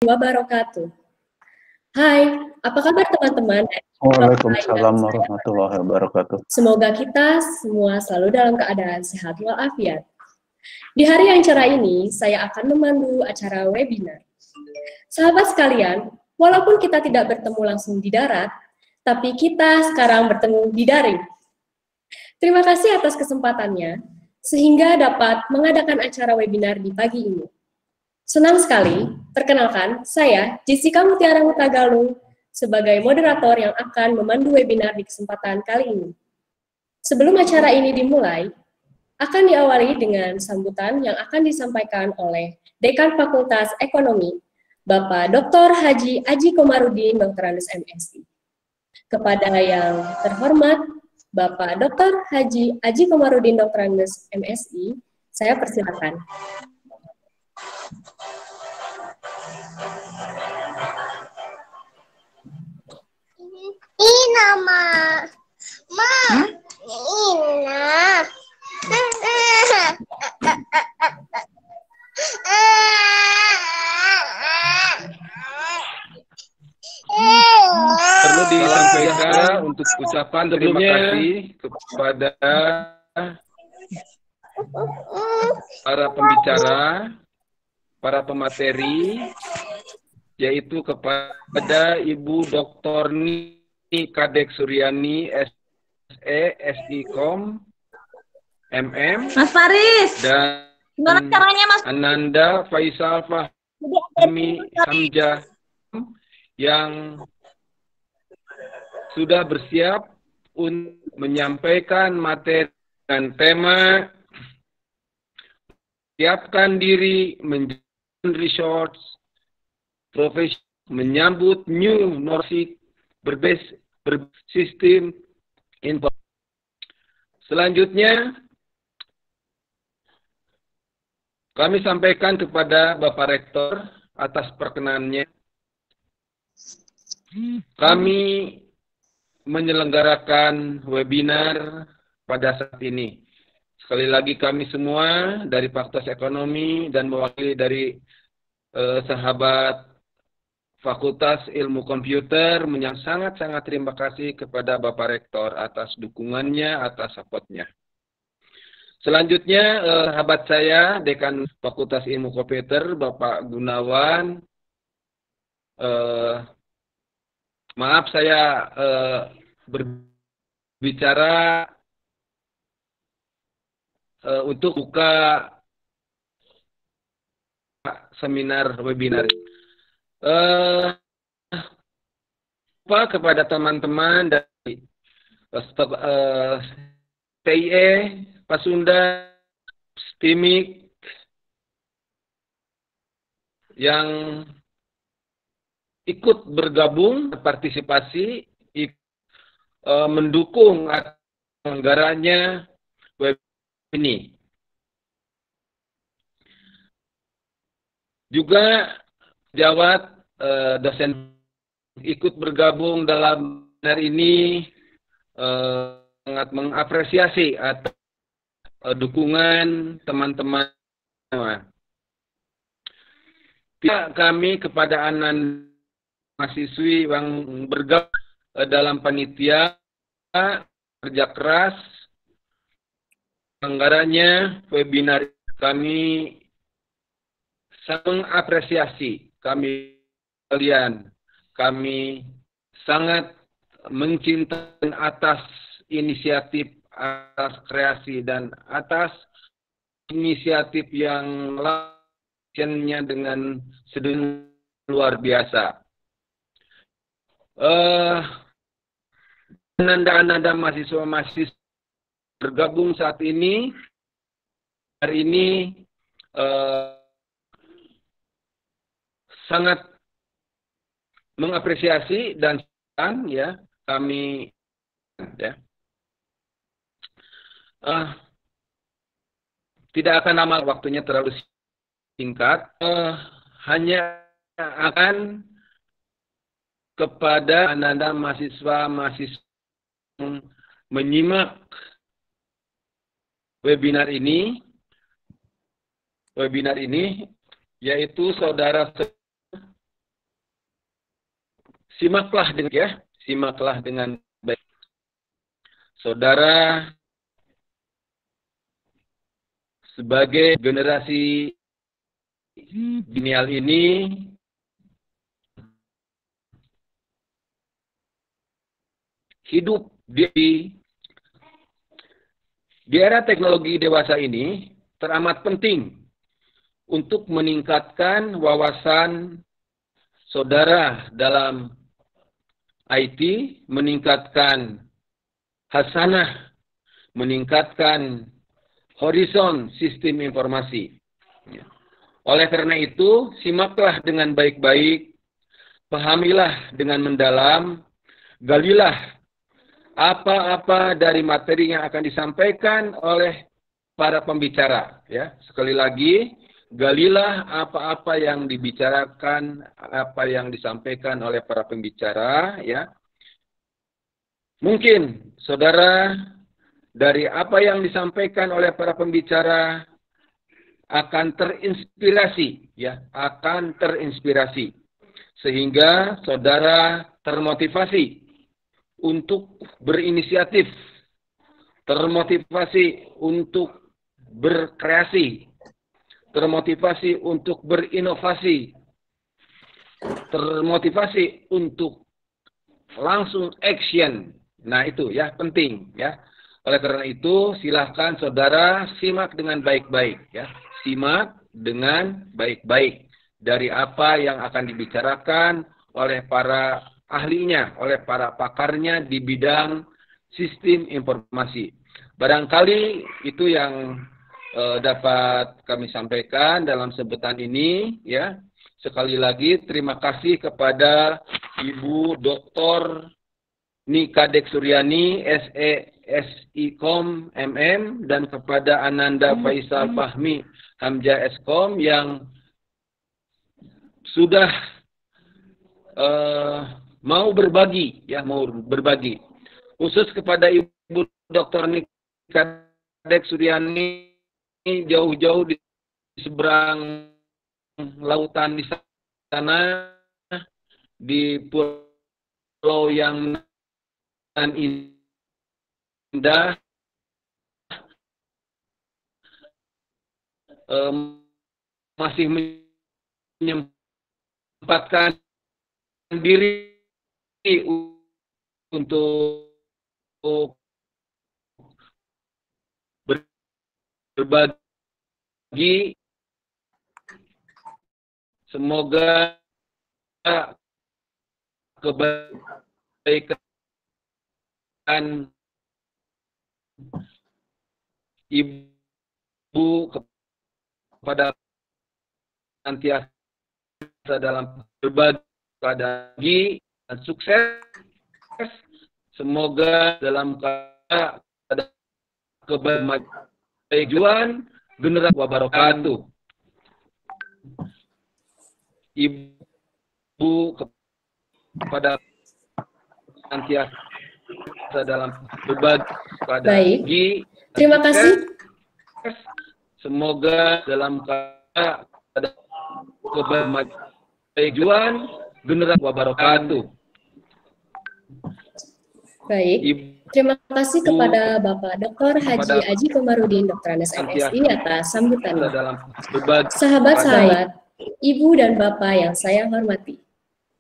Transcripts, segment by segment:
wabarakatuh. Hai, apa kabar teman-teman? Waalaikumsalam warahmatullahi wabarakatuh. Semoga kita semua selalu dalam keadaan sehat walafiat. Di hari yang cerah ini, saya akan memandu acara webinar. Sahabat sekalian, walaupun kita tidak bertemu langsung di darat, tapi kita sekarang bertemu di daring. Terima kasih atas kesempatannya, sehingga dapat mengadakan acara webinar di pagi ini. Senang sekali, perkenalkan, saya Jessica Mutiara Hutagalung sebagai moderator yang akan memandu webinar di kesempatan kali ini. Sebelum acara ini dimulai, akan diawali dengan sambutan yang akan disampaikan oleh Dekan Fakultas Ekonomi, Bapak Dr. Haji Aji Komarudin, Dr. Andes MSI. Kepada yang terhormat, Bapak Dr. Haji Aji Komarudin, Dr. Andes MSI, saya persilakan. Ini nama Ina. Perlu disampaikan untuk ucapan terima kasih kepada para pembicara, para pemateri, yaitu kepada Ibu Dr. Nini Kadek Suryani, SE, SIKOM, MM, Mas Faris, dan gimana caranya Mas? Ananda Faisal Fahmi Hamzah yang sudah bersiap untuk menyampaikan materi dan tema siapkan diri menjadi resource profesi menyambut new normatif bersistem informasi. Selanjutnya kami sampaikan kepada Bapak Rektor atas perkenannya. Kami menyelenggarakan webinar pada saat ini. Sekali lagi kami semua dari Fakultas Ekonomi dan mewakili dari sahabat Fakultas Ilmu Komputer sangat-sangat terima kasih kepada Bapak Rektor atas dukungannya, atas supportnya. Selanjutnya sahabat saya Dekan Fakultas Ilmu Komputer Bapak Gunawan. Maaf saya berbicara untuk buka seminar webinar. Kepada teman-teman dari TIE, Pasunda, STIMIK yang ikut bergabung, partisipasi, mendukung anggarannya web ini. Juga Jawat dosen ikut bergabung dalam webinar ini sangat mengapresiasi atas dukungan teman-teman. Kami kepada anak mahasiswi yang bergabung dalam panitia kerja keras anggarannya webinar kami sangat mengapresiasi kalian. Kami sangat mencintai atas inisiatif, atas kreasi dan atas inisiatif yang lainnya dengan sedemikian luar biasa. Ananda mahasiswa-mahasiswa bergabung saat ini, hari ini sangat mengapresiasi dan ya kami ya tidak akan lama, waktunya terlalu singkat, hanya akan kepada Anda mahasiswa-mahasiswa yang menyimak webinar ini yaitu saudara simaklah dengan baik. Saudara, sebagai generasi milenial ini, hidup di era teknologi dewasa ini teramat penting untuk meningkatkan wawasan saudara dalam IT, meningkatkan hasanah, meningkatkan horizon sistem informasi. Oleh karena itu, simaklah dengan baik-baik, pahamilah dengan mendalam, galilah apa-apa dari materi yang akan disampaikan oleh para pembicara. Ya, sekali lagi, galilah apa-apa yang dibicarakan, apa yang disampaikan oleh para pembicara. Ya, mungkin saudara dari apa yang disampaikan oleh para pembicara akan terinspirasi, ya, akan terinspirasi, sehingga saudara termotivasi untuk berinisiatif, termotivasi untuk berkreasi, termotivasi untuk berinovasi, termotivasi untuk langsung action. Nah, itu ya penting ya. Oleh karena itu, silahkan saudara simak dengan baik-baik ya. Simak dengan baik-baik dari apa yang akan dibicarakan oleh para ahlinya, oleh para pakarnya di bidang sistem informasi. Barangkali itu yang dapat kami sampaikan dalam sebutan ini ya. Sekali lagi terima kasih kepada Ibu Dr. Nika Dek Suryani, SE/SIKOM MM, dan kepada Ananda Faisal Fahmi Hamzah Eskom yang sudah mau berbagi, ya, mau berbagi. Khusus kepada Ibu Dr. Nika Dek Suryani, jauh-jauh di seberang lautan di sana, di pulau yang indah, masih menyempatkan diri untuk berbagi. Semoga kebaikan Ibu kepada senantiasa dalam berbagi dan sukses. Semoga dalam kemajuan generasi wabarakatuh. Ibu kepada senantiasa dalam berbagi. Terima kasih. Semoga dalam kemajuan generasi wabarakatuh. Baik. Terima kasih kepada Bapak Dr. Haji Aji Komarudin, Dr. Andes MSI atas sambutannya. Sahabat-sahabat, Ibu dan Bapak yang saya hormati.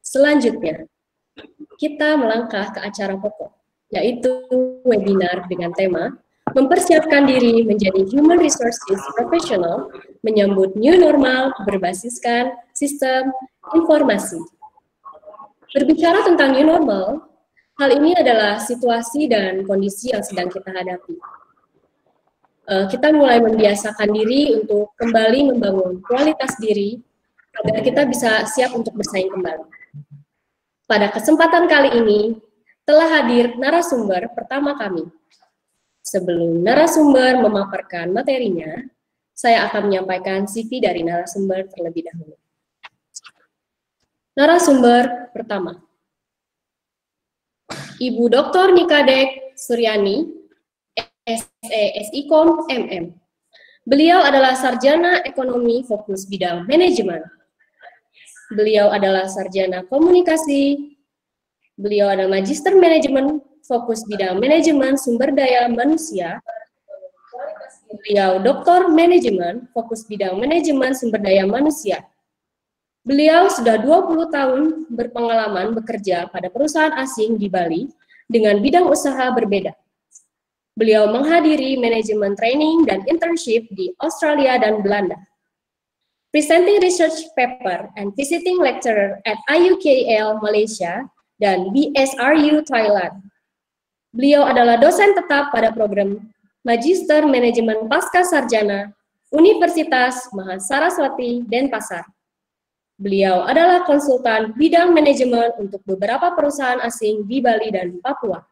Selanjutnya, kita melangkah ke acara pokok, yaitu webinar dengan tema mempersiapkan diri menjadi Human Resources Professional menyambut New Normal berbasiskan sistem informasi. Berbicara tentang New Normal, hal ini adalah situasi dan kondisi yang sedang kita hadapi. Kita mulai membiasakan diri untuk kembali membangun kualitas diri agar kita bisa siap untuk bersaing kembali. Pada kesempatan kali ini, telah hadir narasumber pertama kami. Sebelum narasumber memaparkan materinya, saya akan menyampaikan CV dari narasumber terlebih dahulu. Narasumber pertama, Ibu Dr. Nika Dek Suryani, SE/SIKOM MM. Beliau adalah sarjana ekonomi fokus bidang manajemen. Beliau adalah sarjana komunikasi, Beliau adalah Magister Manajemen, fokus bidang manajemen sumber daya manusia. Beliau Doktor Manajemen, fokus bidang manajemen sumber daya manusia. Beliau sudah 20 tahun berpengalaman bekerja pada perusahaan asing di Bali dengan bidang usaha berbeda. Beliau menghadiri manajemen training dan internship di Australia dan Belanda. Presenting research paper and visiting lecturer at IUKL Malaysia dan BSRU Thailand. Beliau adalah dosen tetap pada program Magister Manajemen Pasca Sarjana Universitas Mahasaraswati Denpasar. Beliau adalah konsultan bidang manajemen untuk beberapa perusahaan asing di Bali dan Papua.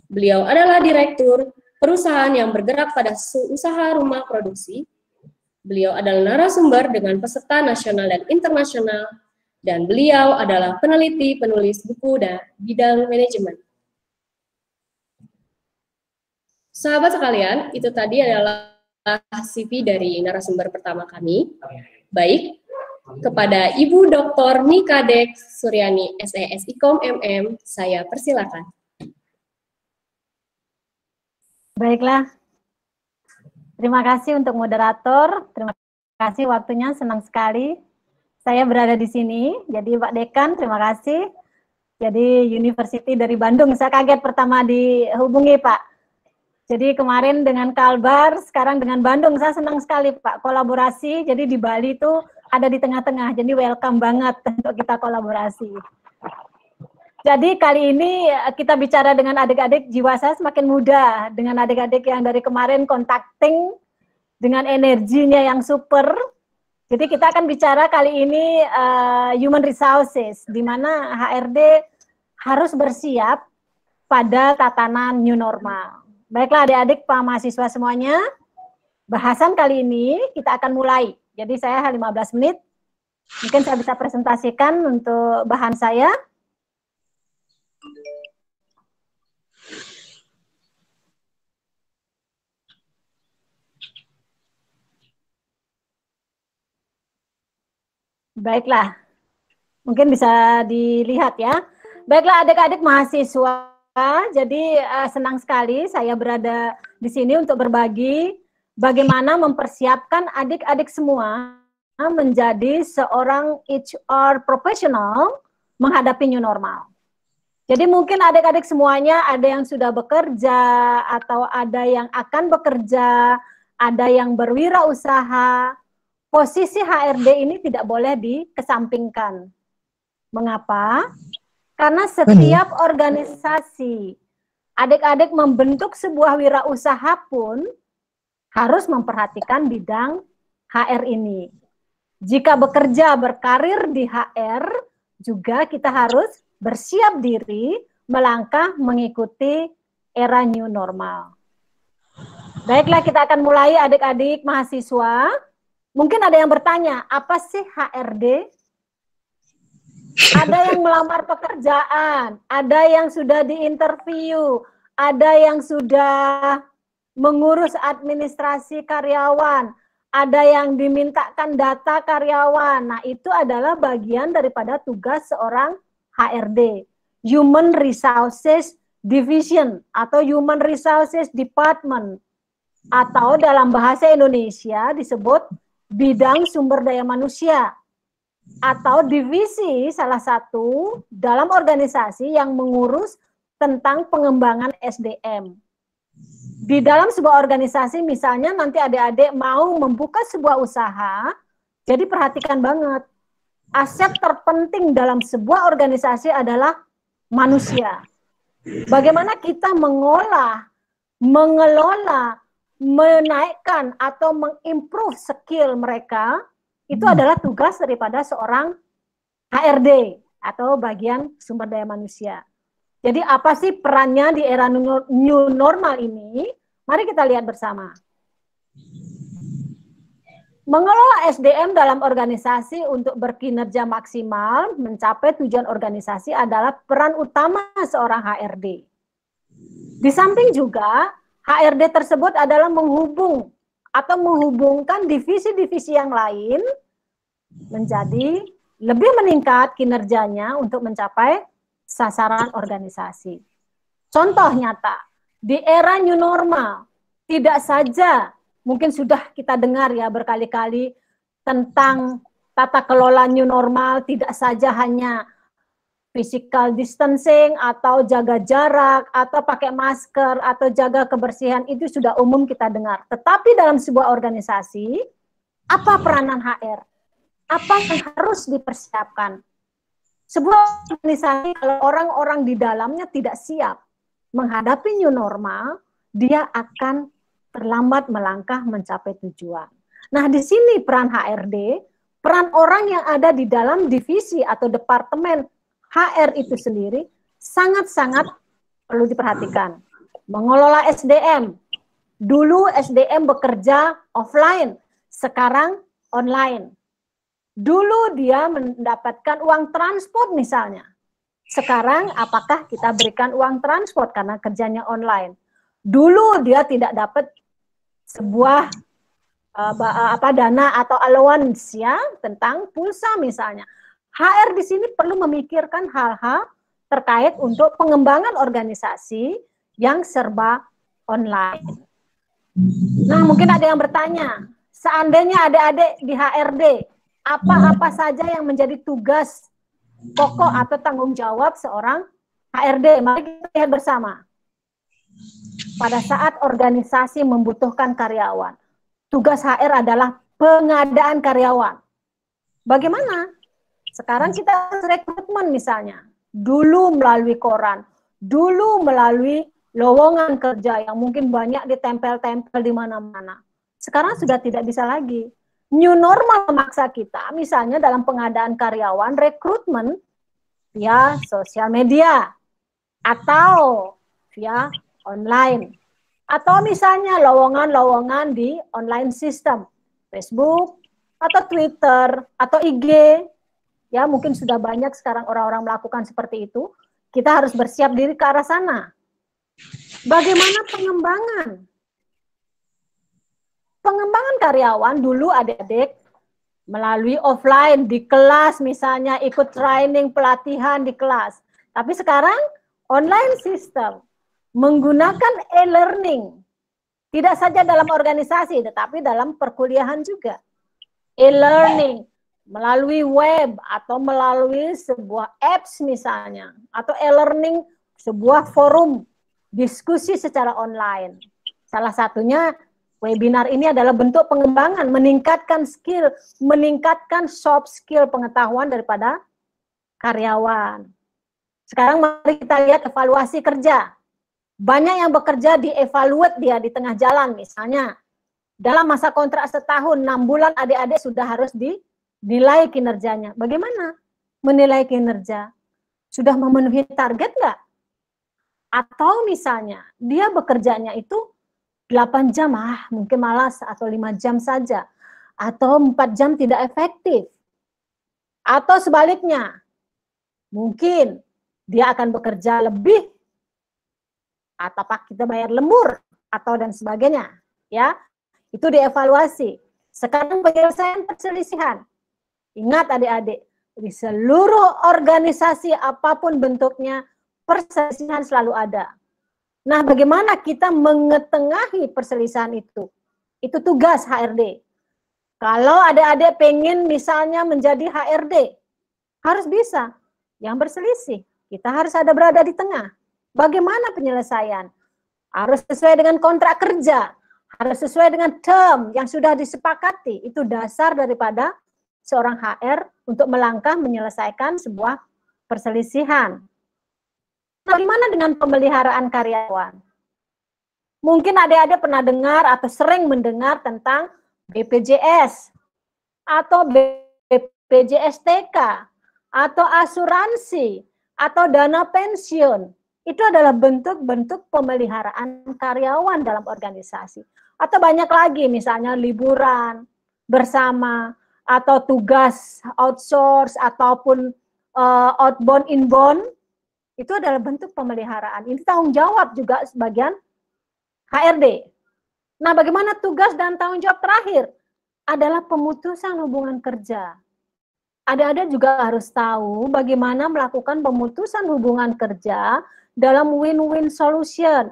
Beliau adalah direktur perusahaan yang bergerak pada usaha rumah produksi. Beliau adalah narasumber dengan peserta nasional dan internasional, dan beliau adalah peneliti penulis buku dan bidang manajemen. Sahabat sekalian, itu tadi adalah CV dari narasumber pertama kami. Baik, kepada Ibu Dr. Nikadek Suryani, SESIKOM MM, saya persilakan. Baiklah, terima kasih untuk moderator, terima kasih waktunya, senang sekali saya berada di sini. Jadi Pak Dekan, terima kasih. Jadi University dari Bandung, saya kaget pertama dihubungi Pak. Jadi kemarin dengan Kalbar, sekarang dengan Bandung, saya senang sekali Pak, kolaborasi. Jadi di Bali itu ada di tengah-tengah, jadi welcome banget untuk kita kolaborasi. Jadi kali ini kita bicara dengan adik-adik, jiwa saya semakin muda, dengan adik-adik yang dari kemarin contacting, dengan energinya yang super. Jadi kita akan bicara kali ini human resources, di mana HRD harus bersiap pada tatanan new normal. Baiklah adik-adik, Pak mahasiswa semuanya, bahasan kali ini kita akan mulai. Jadi saya 15 menit, mungkin saya bisa presentasikan untuk bahan saya. Baiklah, mungkin bisa dilihat ya. Baiklah adik-adik mahasiswa, jadi senang sekali saya berada di sini untuk berbagi bagaimana mempersiapkan adik-adik semua menjadi seorang HR profesional menghadapi new normal. Jadi mungkin adik-adik semuanya ada yang sudah bekerja atau ada yang akan bekerja, ada yang berwirausaha. Posisi HRD ini tidak boleh dikesampingkan. Mengapa? Karena setiap organisasi, adik-adik membentuk sebuah wirausaha pun harus memperhatikan bidang HR ini. Jika bekerja berkarir di HR, juga kita harus bersiap diri melangkah mengikuti era new normal. Baiklah, kita akan mulai adik-adik mahasiswa. Mungkin ada yang bertanya, apa sih HRD? Ada yang melamar pekerjaan, ada yang sudah diinterview, ada yang sudah mengurus administrasi karyawan, ada yang dimintakan data karyawan. Nah, itu adalah bagian daripada tugas seorang HRD, Human Resources Division atau Human Resources Department, atau dalam bahasa Indonesia disebut bidang sumber daya manusia, atau divisi salah satu dalam organisasi yang mengurus tentang pengembangan SDM. Di dalam sebuah organisasi misalnya nanti adik-adik mau membuka sebuah usaha, jadi perhatikan banget, aset terpenting dalam sebuah organisasi adalah manusia. Bagaimana kita mengelola, menaikkan atau mengimprove skill mereka, itu adalah tugas daripada seorang HRD atau bagian sumber daya manusia. Jadi apa sih perannya di era new normal ini? Mari kita lihat bersama. Mengelola SDM dalam organisasi untuk berkinerja maksimal, mencapai tujuan organisasi adalah peran utama seorang HRD. Di samping juga, HRD tersebut adalah menghubungkan divisi-divisi yang lain menjadi lebih meningkat kinerjanya untuk mencapai sasaran organisasi. Contoh nyata, di era new normal, tidak saja mungkin sudah kita dengar ya berkali-kali tentang tata kelola new normal, tidak saja hanya physical distancing atau jaga jarak atau pakai masker atau jaga kebersihan, itu sudah umum kita dengar. Tetapi dalam sebuah organisasi, apa peranan HR? Apa yang harus dipersiapkan? Sebuah organisasi kalau orang-orang di dalamnya tidak siap menghadapi new normal, dia akan terlambat melangkah mencapai tujuan. Nah, di sini peran HRD, peran orang yang ada di dalam divisi atau departemen HR itu sendiri sangat-sangat perlu diperhatikan. Mengelola SDM. Dulu SDM bekerja offline, sekarang online. Dulu dia mendapatkan uang transport misalnya. Sekarang apakah kita berikan uang transport karena kerjanya online? Dulu dia tidak dapat sebuah dana atau allowance ya tentang pulsa misalnya. HR di sini perlu memikirkan hal-hal terkait untuk pengembangan organisasi yang serba online. Nah, mungkin ada yang bertanya, seandainya adik-adik di HRD, apa-apa saja yang menjadi tugas pokok atau tanggung jawab seorang HRD? Mari kita lihat bersama. Pada saat organisasi membutuhkan karyawan, tugas HR adalah pengadaan karyawan. Bagaimana? Sekarang kita rekrutmen misalnya, dulu melalui koran, dulu melalui lowongan kerja yang mungkin banyak ditempel-tempel di mana-mana. Sekarang sudah tidak bisa lagi. New normal memaksa kita, misalnya dalam pengadaan karyawan, rekrutmen via sosial media, atau via online. Atau misalnya lowongan-lowongan di online system, Facebook, atau Twitter, atau IG. Ya, mungkin sudah banyak sekarang orang-orang melakukan seperti itu. Kita harus bersiap diri ke arah sana. Bagaimana pengembangan? Pengembangan karyawan dulu adik-adik melalui offline di kelas misalnya, ikut training, pelatihan di kelas. Tapi sekarang online system menggunakan e-learning. Tidak saja dalam organisasi, tetapi dalam perkuliahan juga. E-learning melalui web atau melalui sebuah apps misalnya, atau e-learning sebuah forum diskusi secara online. Salah satunya webinar ini adalah bentuk pengembangan, meningkatkan skill, meningkatkan soft skill pengetahuan daripada karyawan. Sekarang mari kita lihat evaluasi kerja. Banyak yang bekerja dievaluate dia di tengah jalan misalnya. Dalam masa kontrak setahun, 6 bulan adik-adik sudah harus dinilai kinerjanya. Bagaimana menilai kinerja? Sudah memenuhi target nggak? Atau misalnya dia bekerjanya itu 8 jam, mungkin malas, atau 5 jam saja. Atau 4 jam tidak efektif. Atau sebaliknya, mungkin dia akan bekerja lebih, atau kita bayar lembur, atau dan sebagainya. Ya, itu dievaluasi. Sekarang penyelesaian perselisihan. Ingat adik-adik, di seluruh organisasi apapun bentuknya, perselisihan selalu ada. Nah, bagaimana kita mengetengahi perselisihan itu? Itu tugas HRD. Kalau adik-adik pengen misalnya menjadi HRD, harus bisa. Yang berselisih, kita harus ada berada di tengah. Bagaimana penyelesaian? Harus sesuai dengan kontrak kerja, harus sesuai dengan term yang sudah disepakati. Itu dasar daripada seorang HR untuk melangkah menyelesaikan sebuah perselisihan. Bagaimana dengan pemeliharaan karyawan? Mungkin adik-adik pernah dengar atau sering mendengar tentang BPJS atau BPJS TK atau asuransi atau dana pensiun. Itu adalah bentuk-bentuk pemeliharaan karyawan dalam organisasi. Atau banyak lagi misalnya liburan bersama, atau tugas outsource, ataupun outbound inbound, itu adalah bentuk pemeliharaan. Ini tanggung jawab juga sebagian HRD. Nah, bagaimana tugas dan tanggung jawab terakhir? Adalah pemutusan hubungan kerja. Adik-adik juga harus tahu bagaimana melakukan pemutusan hubungan kerja dalam win-win solution.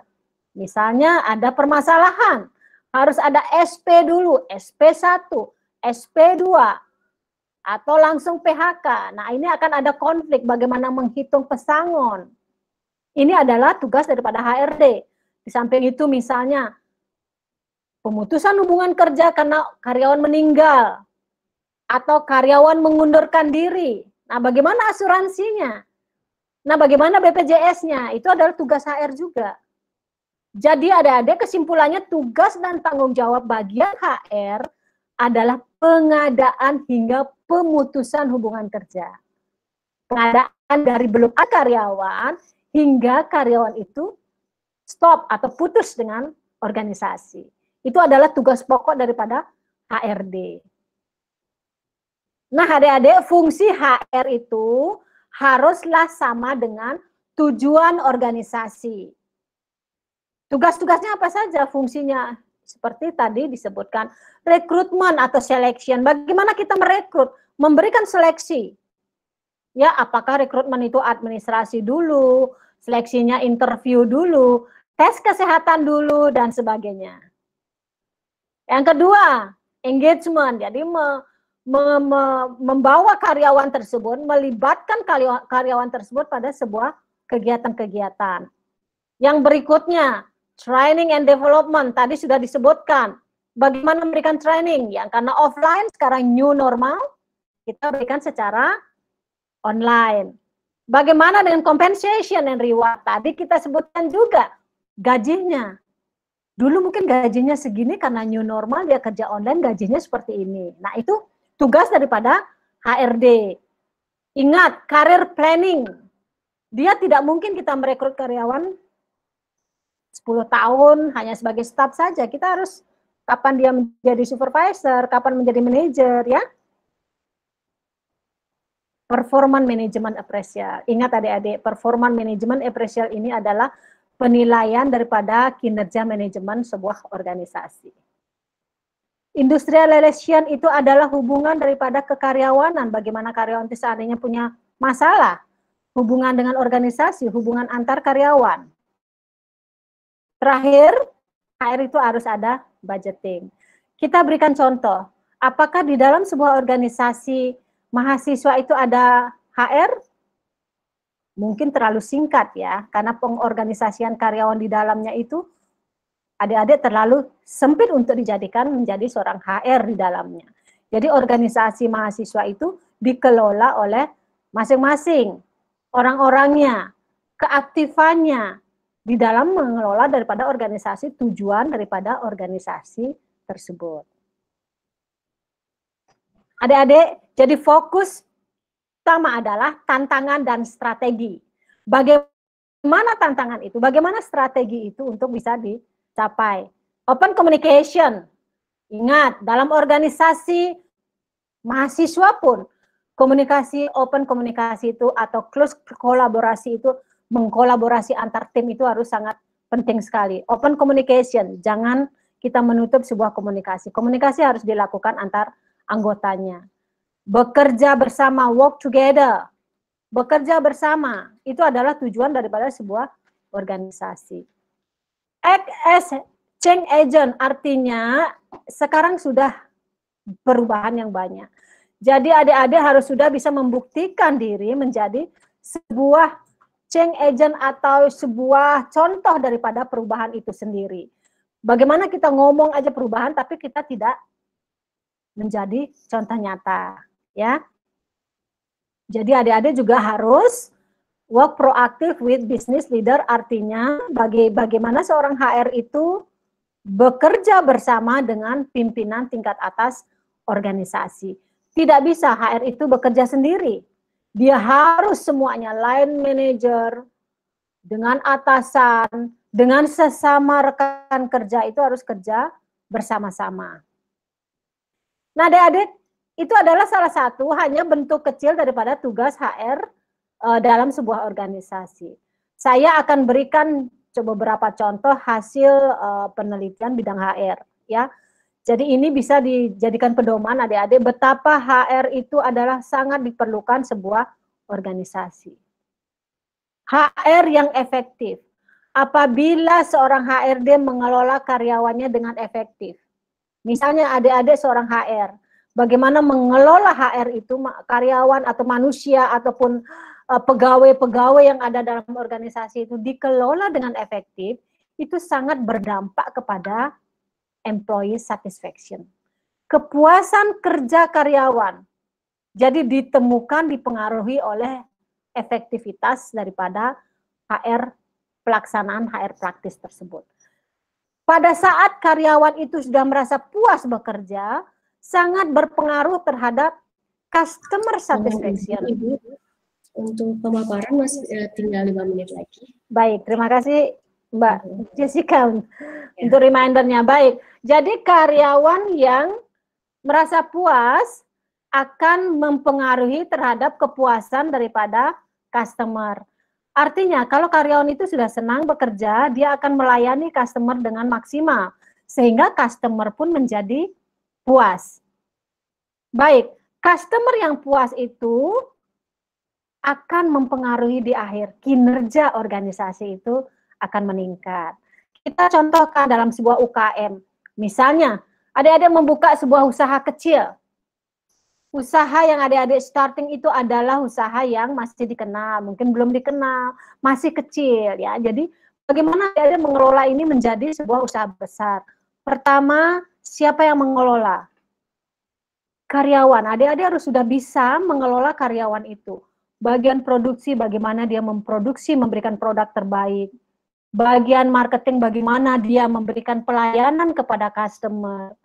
Misalnya ada permasalahan, harus ada SP dulu, SP1, SP2, atau langsung PHK. Nah, ini akan ada konflik bagaimana menghitung pesangon. Ini adalah tugas daripada HRD. Di samping itu misalnya pemutusan hubungan kerja karena karyawan meninggal atau karyawan mengundurkan diri. Nah, bagaimana asuransinya? Nah, bagaimana BPJS-nya? Itu adalah tugas HR juga. Jadi adik-adik kesimpulannya tugas dan tanggung jawab bagian HR adalah pengadaan hingga pemutusan hubungan kerja. Pengadaan dari belum ada karyawan hingga karyawan itu stop atau putus dengan organisasi. Itu adalah tugas pokok daripada HRD. Nah, adik-adik, fungsi HR itu haruslah sama dengan tujuan organisasi. Tugas-tugasnya apa saja fungsinya? Seperti tadi disebutkan, rekrutmen atau selection. Bagaimana kita merekrut? Memberikan seleksi. Ya, apakah rekrutmen itu administrasi dulu, seleksinya interview dulu, tes kesehatan dulu, dan sebagainya. Yang kedua, engagement. Jadi membawa karyawan tersebut, melibatkan karyawan tersebut pada sebuah kegiatan-kegiatan. Yang berikutnya, training and development, tadi sudah disebutkan. Bagaimana memberikan training? Yang karena offline, sekarang new normal, kita berikan secara online. Bagaimana dengan compensation and reward? Tadi kita sebutkan juga gajinya. Dulu mungkin gajinya segini karena new normal, dia kerja online, gajinya seperti ini. Nah, itu tugas daripada HRD. Ingat, career planning. Dia tidak mungkin kita merekrut karyawan 10 tahun hanya sebagai staff saja. Kita harus kapan dia menjadi supervisor, kapan menjadi manajer, ya. Performance management appraisal. Ingat adik-adik, performance management appraisal ini adalah penilaian daripada kinerja manajemen sebuah organisasi. Industrial relation itu adalah hubungan daripada kekaryawanan, bagaimana karyawan itu seandainya punya masalah, hubungan dengan organisasi, hubungan antar karyawan. Terakhir, HR itu harus ada budgeting. Kita berikan contoh, apakah di dalam sebuah organisasi mahasiswa itu ada HR? Mungkin terlalu singkat ya, karena pengorganisasian karyawan di dalamnya itu adik-adik terlalu sempit untuk dijadikan menjadi seorang HR di dalamnya. Jadi organisasi mahasiswa itu dikelola oleh masing-masing orang-orangnya, keaktifannya di dalam mengelola daripada organisasi, tujuan daripada organisasi tersebut. Adik-adik, jadi fokus utama adalah tantangan dan strategi. Bagaimana tantangan itu? Bagaimana strategi itu untuk bisa dicapai? Open communication. Ingat, dalam organisasi mahasiswa pun, komunikasi, open komunikasi itu atau close kolaborasi itu, mengkolaborasi antar tim itu harus sangat penting sekali. Open communication, jangan kita menutup sebuah komunikasi. Komunikasi harus dilakukan antar anggotanya. Bekerja bersama, work together. Bekerja bersama, itu adalah tujuan daripada sebuah organisasi. Act as change agent, artinya sekarang sudah perubahan yang banyak. Jadi adik-adik harus sudah bisa membuktikan diri menjadi sebuah change agent atau sebuah contoh daripada perubahan itu sendiri. Bagaimana kita ngomong aja perubahan tapi kita tidak menjadi contoh nyata, ya. Jadi adik-adik juga harus work proactive with business leader, artinya bagaimana seorang HR itu bekerja bersama dengan pimpinan tingkat atas organisasi. Tidak bisa HR itu bekerja sendiri. Dia harus semuanya, line manager, dengan atasan, dengan sesama rekan kerja itu harus kerja bersama-sama. Nah adik-adik, itu adalah salah satu hanya bentuk kecil daripada tugas HR dalam sebuah organisasi. Saya akan berikan beberapa contoh hasil penelitian bidang HR. Ya, Jadi ini bisa dijadikan pedoman adik-adik betapa HR itu adalah sangat diperlukan sebuah organisasi. HR yang efektif. Apabila seorang HRD mengelola karyawannya dengan efektif. Misalnya adik-adik seorang HR, bagaimana mengelola HR itu karyawan atau manusia ataupun pegawai-pegawai yang ada dalam organisasi itu dikelola dengan efektif, itu sangat berdampak kepada employee satisfaction. Kepuasan kerja karyawan. Jadi ditemukan dipengaruhi oleh efektivitas daripada HR, pelaksanaan HR praktis tersebut. Pada saat karyawan itu sudah merasa puas bekerja, sangat berpengaruh terhadap customer satisfaction. Ibu, untuk pemaparan masih tinggal 5 menit lagi. Baik, terima kasih Mbak Jessica untuk remindernya. Baik, jadi karyawan yang merasa puas akan mempengaruhi terhadap kepuasan daripada customer. Artinya kalau karyawan itu sudah senang bekerja, dia akan melayani customer dengan maksimal, sehingga customer pun menjadi puas. Baik, customer yang puas itu akan mempengaruhi di akhir kinerja organisasi itu akan meningkat. Kita contohkan dalam sebuah UKM. Misalnya, adik-adik membuka sebuah usaha kecil. Usaha yang adik-adik starting itu adalah usaha yang masih dikenal, mungkin belum dikenal, masih kecil ya. Jadi bagaimana adik-adik mengelola ini menjadi sebuah usaha besar? Pertama, siapa yang mengelola? Karyawan. Adik-adik harus sudah bisa mengelola karyawan itu. Bagian produksi, bagaimana dia memproduksi, memberikan produk terbaik. Bagian marketing, bagaimana dia memberikan pelayanan kepada customer.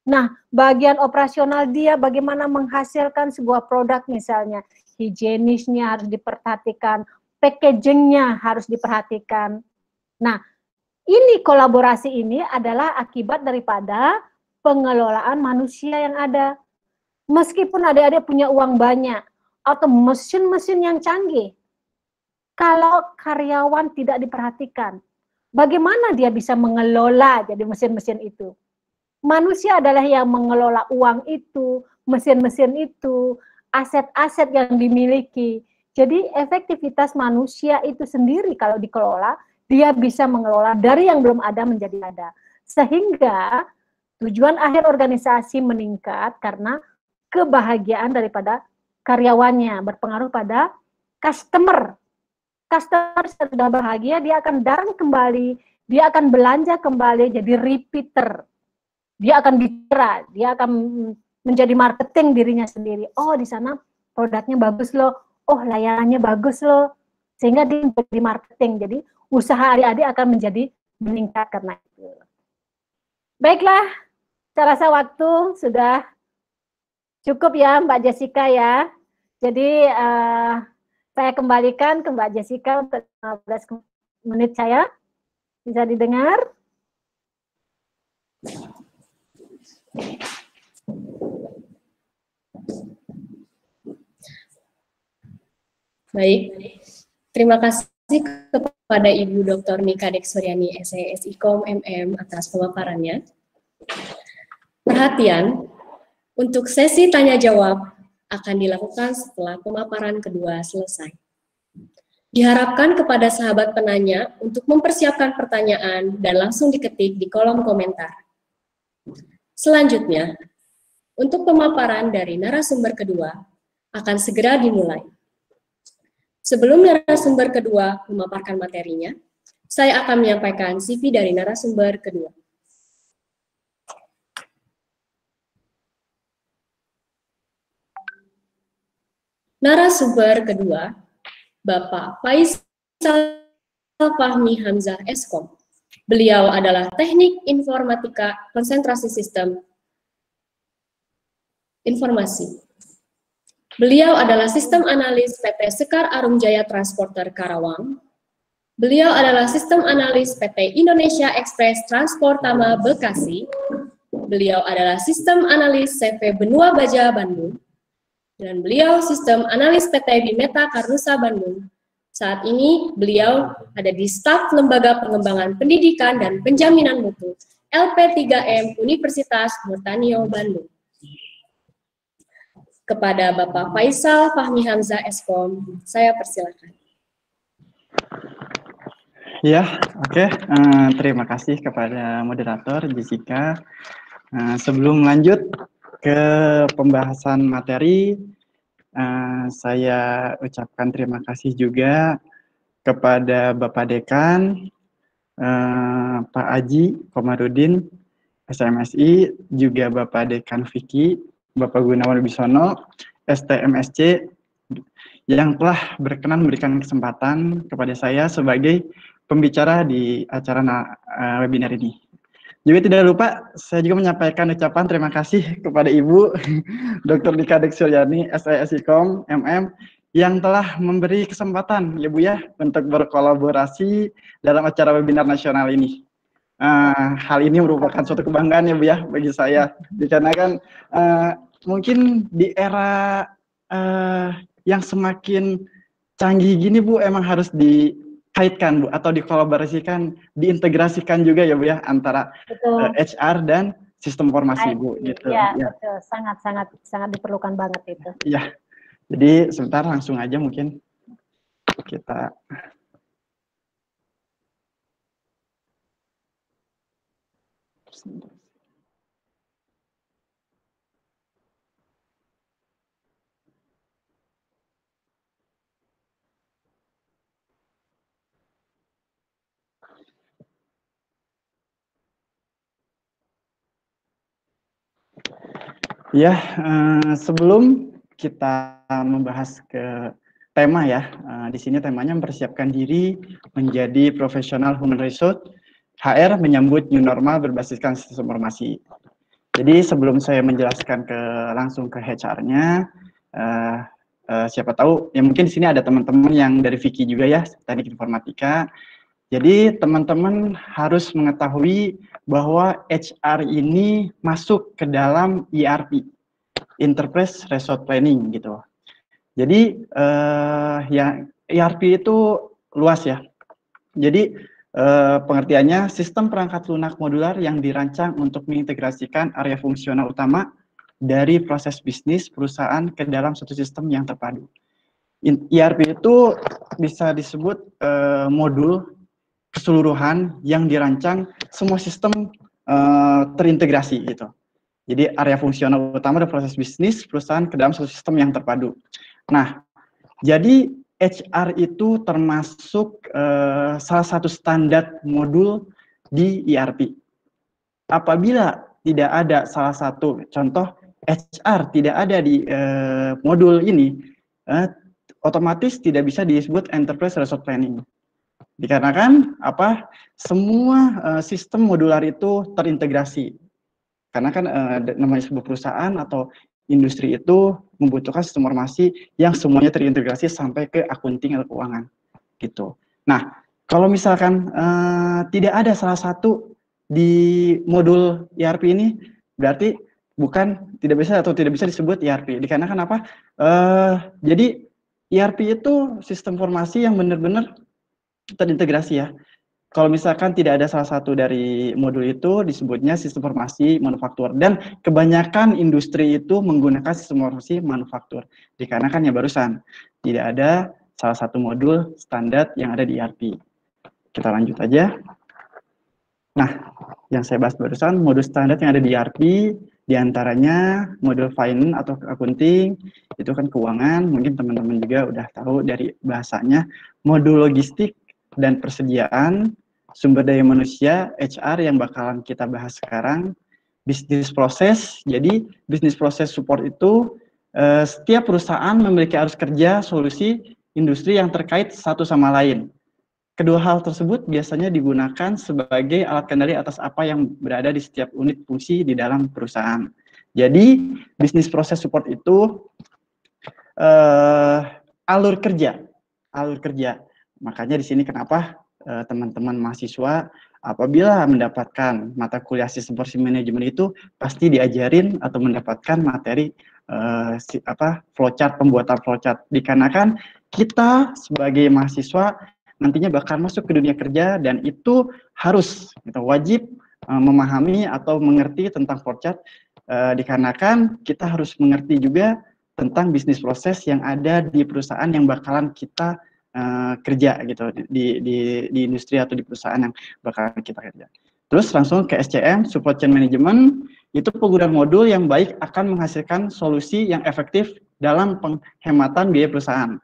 Nah, bagian operasional dia bagaimana menghasilkan sebuah produk misalnya. Higienisnya harus diperhatikan, packagingnya harus diperhatikan. Nah, ini kolaborasi ini adalah akibat daripada pengelolaan manusia yang ada. Meskipun adik-adik punya uang banyak, atau mesin-mesin yang canggih, kalau karyawan tidak diperhatikan, bagaimana dia bisa mengelola jadi mesin-mesin itu? Manusia adalah yang mengelola uang itu, mesin-mesin itu, aset-aset yang dimiliki. Jadi efektivitas manusia itu sendiri kalau dikelola, dia bisa mengelola dari yang belum ada menjadi ada. Sehingga tujuan akhir organisasi meningkat karena kebahagiaan daripada karyawannya, berpengaruh pada customer. Customer sudah bahagia, dia akan datang kembali, dia akan belanja kembali, jadi repeater. Dia akan bicara, dia akan menjadi marketing dirinya sendiri. Oh, di sana produknya bagus loh, oh layanannya bagus loh. Sehingga dia menjadi marketing, jadi usaha adik-adik akan menjadi meningkat karena itu. Baiklah, saya rasa waktu sudah cukup ya Mbak Jessica ya. Jadi saya kembalikan ke Mbak Jessica untuk 15 menit saya. Bisa didengar? Baik, terima kasih kepada Ibu Dr. Nika Deksuryani, SIKOM MM atas pemaparannya. Perhatian, untuk sesi tanya jawab akan dilakukan setelah pemaparan kedua selesai. Diharapkan kepada sahabat penanya untuk mempersiapkan pertanyaan dan langsung diketik di kolom komentar. Selanjutnya, untuk pemaparan dari narasumber kedua akan segera dimulai. Sebelum narasumber kedua memaparkan materinya, saya akan menyampaikan CV dari narasumber kedua. Narasumber kedua, Bapak Faisal Fahmi Hamzah Eskom. Beliau adalah Teknik Informatika Konsentrasi Sistem Informasi. Beliau adalah Sistem Analis PT Sekar Arum Jaya Transporter Karawang. Beliau adalah Sistem Analis PT Indonesia Express Transportama Bekasi. Beliau adalah Sistem Analis CV Benua Baja Bandung. Dan beliau Sistem Analis PT Bimeta Karnusa Bandung. Saat ini beliau ada di staf Lembaga Pengembangan Pendidikan dan Penjaminan Mutu LP3M Universitas Murtanio Bandung. Kepada Bapak Faisal Fahmi Hamzah Eskom, saya persilakan. Ya, oke. Terima kasih kepada moderator Jessica. Sebelum lanjut ke pembahasan materi, saya ucapkan terima kasih juga kepada Bapak Dekan, Pak Aji Komarudin, SMSI, juga Bapak Dekan Vicky, Bapak Gunawan Wibisono, STMSC, yang telah berkenan memberikan kesempatan kepada saya sebagai pembicara di acara webinar ini. Juga tidak lupa, saya juga menyampaikan ucapan terima kasih kepada Ibu Dr. Dika Deksuryani, SISIKOM, MM, yang telah memberi kesempatan, ya Bu ya, untuk berkolaborasi dalam acara webinar nasional ini. Hal ini merupakan suatu kebanggaan ya Bu ya bagi saya, dikarenakan mungkin di era yang semakin canggih gini Bu, emang harus dikaitkan Bu, atau dikolaborasikan, diintegrasikan juga ya Bu ya, antara HR dan sistem formasi Bu, gitu. Ya, betul, sangat diperlukan banget itu. Iya, jadi sebentar langsung aja mungkin kita. Ya, sebelum kita membahas ke tema ya, di sini temanya mempersiapkan diri menjadi profesional human resource HR menyambut new normal berbasiskan sistem informasi. Jadi sebelum saya menjelaskan langsung ke HR-nya, siapa tahu ya mungkin di sini ada teman-teman yang dari Vicky juga ya, teknik informatika. Jadi teman-teman harus mengetahui bahwa HR ini masuk ke dalam ERP, Enterprise Resource Planning gitu. Jadi ya ERP itu luas ya. Jadi pengertiannya sistem perangkat lunak modular yang dirancang untuk mengintegrasikan area fungsional utama dari proses bisnis perusahaan ke dalam suatu sistem yang terpadu. ERP itu bisa disebut modul keseluruhan yang dirancang semua sistem terintegrasi gitu. Jadi area fungsional utama dan proses bisnis perusahaan ke dalam suatu sistem yang terpadu. Nah, jadi HR itu termasuk salah satu standar modul di ERP. Apabila tidak ada salah satu contoh HR tidak ada di modul ini, otomatis tidak bisa disebut Enterprise Resource Planning. Dikarenakan apa? Semua sistem modular itu terintegrasi. Karena kan namanya sebuah perusahaan atau industri itu membutuhkan sistem informasi yang semuanya terintegrasi sampai ke akunting atau keuangan gitu. Nah, kalau misalkan tidak ada salah satu di modul ERP ini, berarti tidak bisa disebut ERP. Dikarenakan apa? Jadi ERP itu sistem informasi yang benar-benar terintegrasi ya. Kalau misalkan tidak ada salah satu dari modul itu disebutnya sistem informasi manufaktur, dan kebanyakan industri itu menggunakan sistem informasi manufaktur dikarenakan yang barusan tidak ada salah satu modul standar yang ada di ERP. Kita lanjut aja. Nah, yang saya bahas barusan modul standar yang ada di ERP diantaranya modul finance atau accounting, itu kan keuangan, mungkin teman-teman juga udah tahu dari bahasanya. Modul logistik dan persediaan, sumber daya manusia, HR yang bakalan kita bahas sekarang, bisnis proses. Jadi bisnis proses support itu setiap perusahaan memiliki arus kerja, solusi, industri yang terkait satu sama lain. Kedua hal tersebut biasanya digunakan sebagai alat kendali atas apa yang berada di setiap unit fungsi di dalam perusahaan. Jadi bisnis proses support itu alur kerja. Makanya di sini kenapa teman-teman mahasiswa apabila mendapatkan mata kuliah sistem informasi manajemen itu pasti diajarin atau mendapatkan materi flowchart, pembuatan flowchart, dikarenakan kita sebagai mahasiswa nantinya bakal masuk ke dunia kerja dan itu harus wajib memahami atau mengerti tentang flow chart, dikarenakan kita harus mengerti juga tentang bisnis proses yang ada di perusahaan yang bakalan kita kerja gitu, di industri atau di perusahaan yang bakalan kita kerja. Terus langsung ke SCM, Supply Chain Management, itu penggunaan modul yang baik akan menghasilkan solusi yang efektif dalam penghematan biaya perusahaan.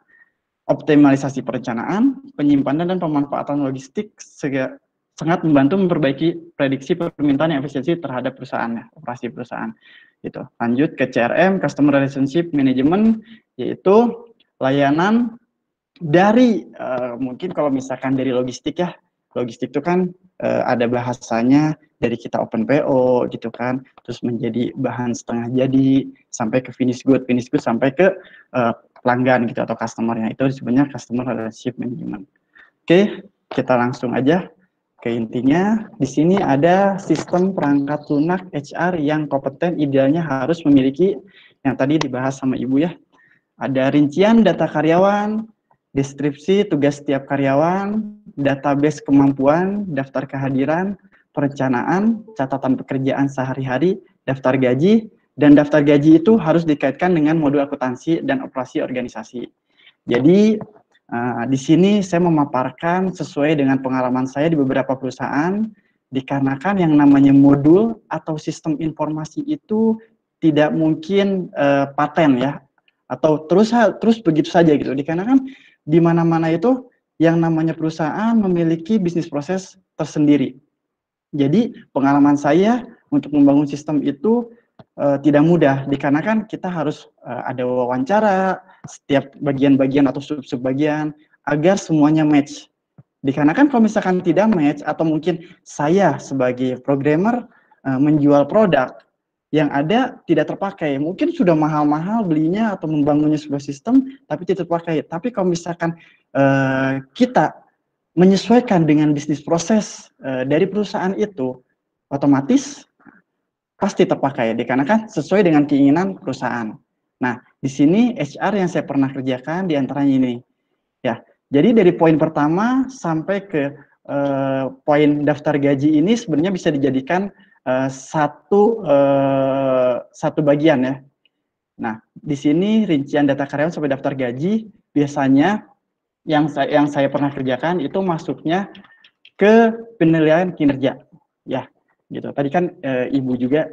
Optimalisasi perencanaan, penyimpanan, dan pemanfaatan logistik sangat membantu memperbaiki prediksi permintaan yang efisiensi terhadap perusahaan, operasi perusahaan. Gitu. Lanjut ke CRM, Customer Relationship Management, yaitu layanan dari, mungkin kalau misalkan dari logistik ya, logistik itu kan ada bahasanya dari kita open PO gitu kan, terus menjadi bahan setengah jadi, sampai ke finish good sampai ke pelanggan gitu atau customer-nya, itu disebutnya Customer Relationship Management. Oke, kita langsung aja ke intinya. Di sini ada sistem perangkat lunak HR yang kompeten, idealnya harus memiliki yang tadi dibahas sama Ibu ya. Ada rincian data karyawan, deskripsi tugas setiap karyawan, database kemampuan, daftar kehadiran, perencanaan, catatan pekerjaan sehari-hari, daftar gaji, dan daftar gaji itu harus dikaitkan dengan modul akuntansi dan operasi organisasi. Jadi di sini saya memaparkan sesuai dengan pengalaman saya di beberapa perusahaan, dikarenakan yang namanya modul atau sistem informasi itu tidak mungkin paten ya, atau terus begitu saja gitu, dikarenakan di mana-mana itu yang namanya perusahaan memiliki bisnis proses tersendiri. Jadi pengalaman saya untuk membangun sistem itu tidak mudah, dikarenakan kita harus ada wawancara setiap bagian-bagian atau sub-bagian agar semuanya match. Dikarenakan kalau misalkan tidak match, atau mungkin saya sebagai programmer menjual produk yang ada tidak terpakai, mungkin sudah mahal-mahal belinya atau membangunnya sebuah sistem tapi tidak terpakai. Tapi kalau misalkan kita menyesuaikan dengan bisnis proses dari perusahaan itu, otomatis pasti terpakai, dikarenakan sesuai dengan keinginan perusahaan. Nah, di sini HR yang saya pernah kerjakan di antaranya ini. Ya, jadi dari poin pertama sampai ke poin daftar gaji ini sebenarnya bisa dijadikan satu bagian ya. Nah, di sini rincian data karyawan sampai daftar gaji biasanya yang saya pernah kerjakan itu masuknya ke penilaian kinerja, ya. Gitu. Tadi kan Ibu juga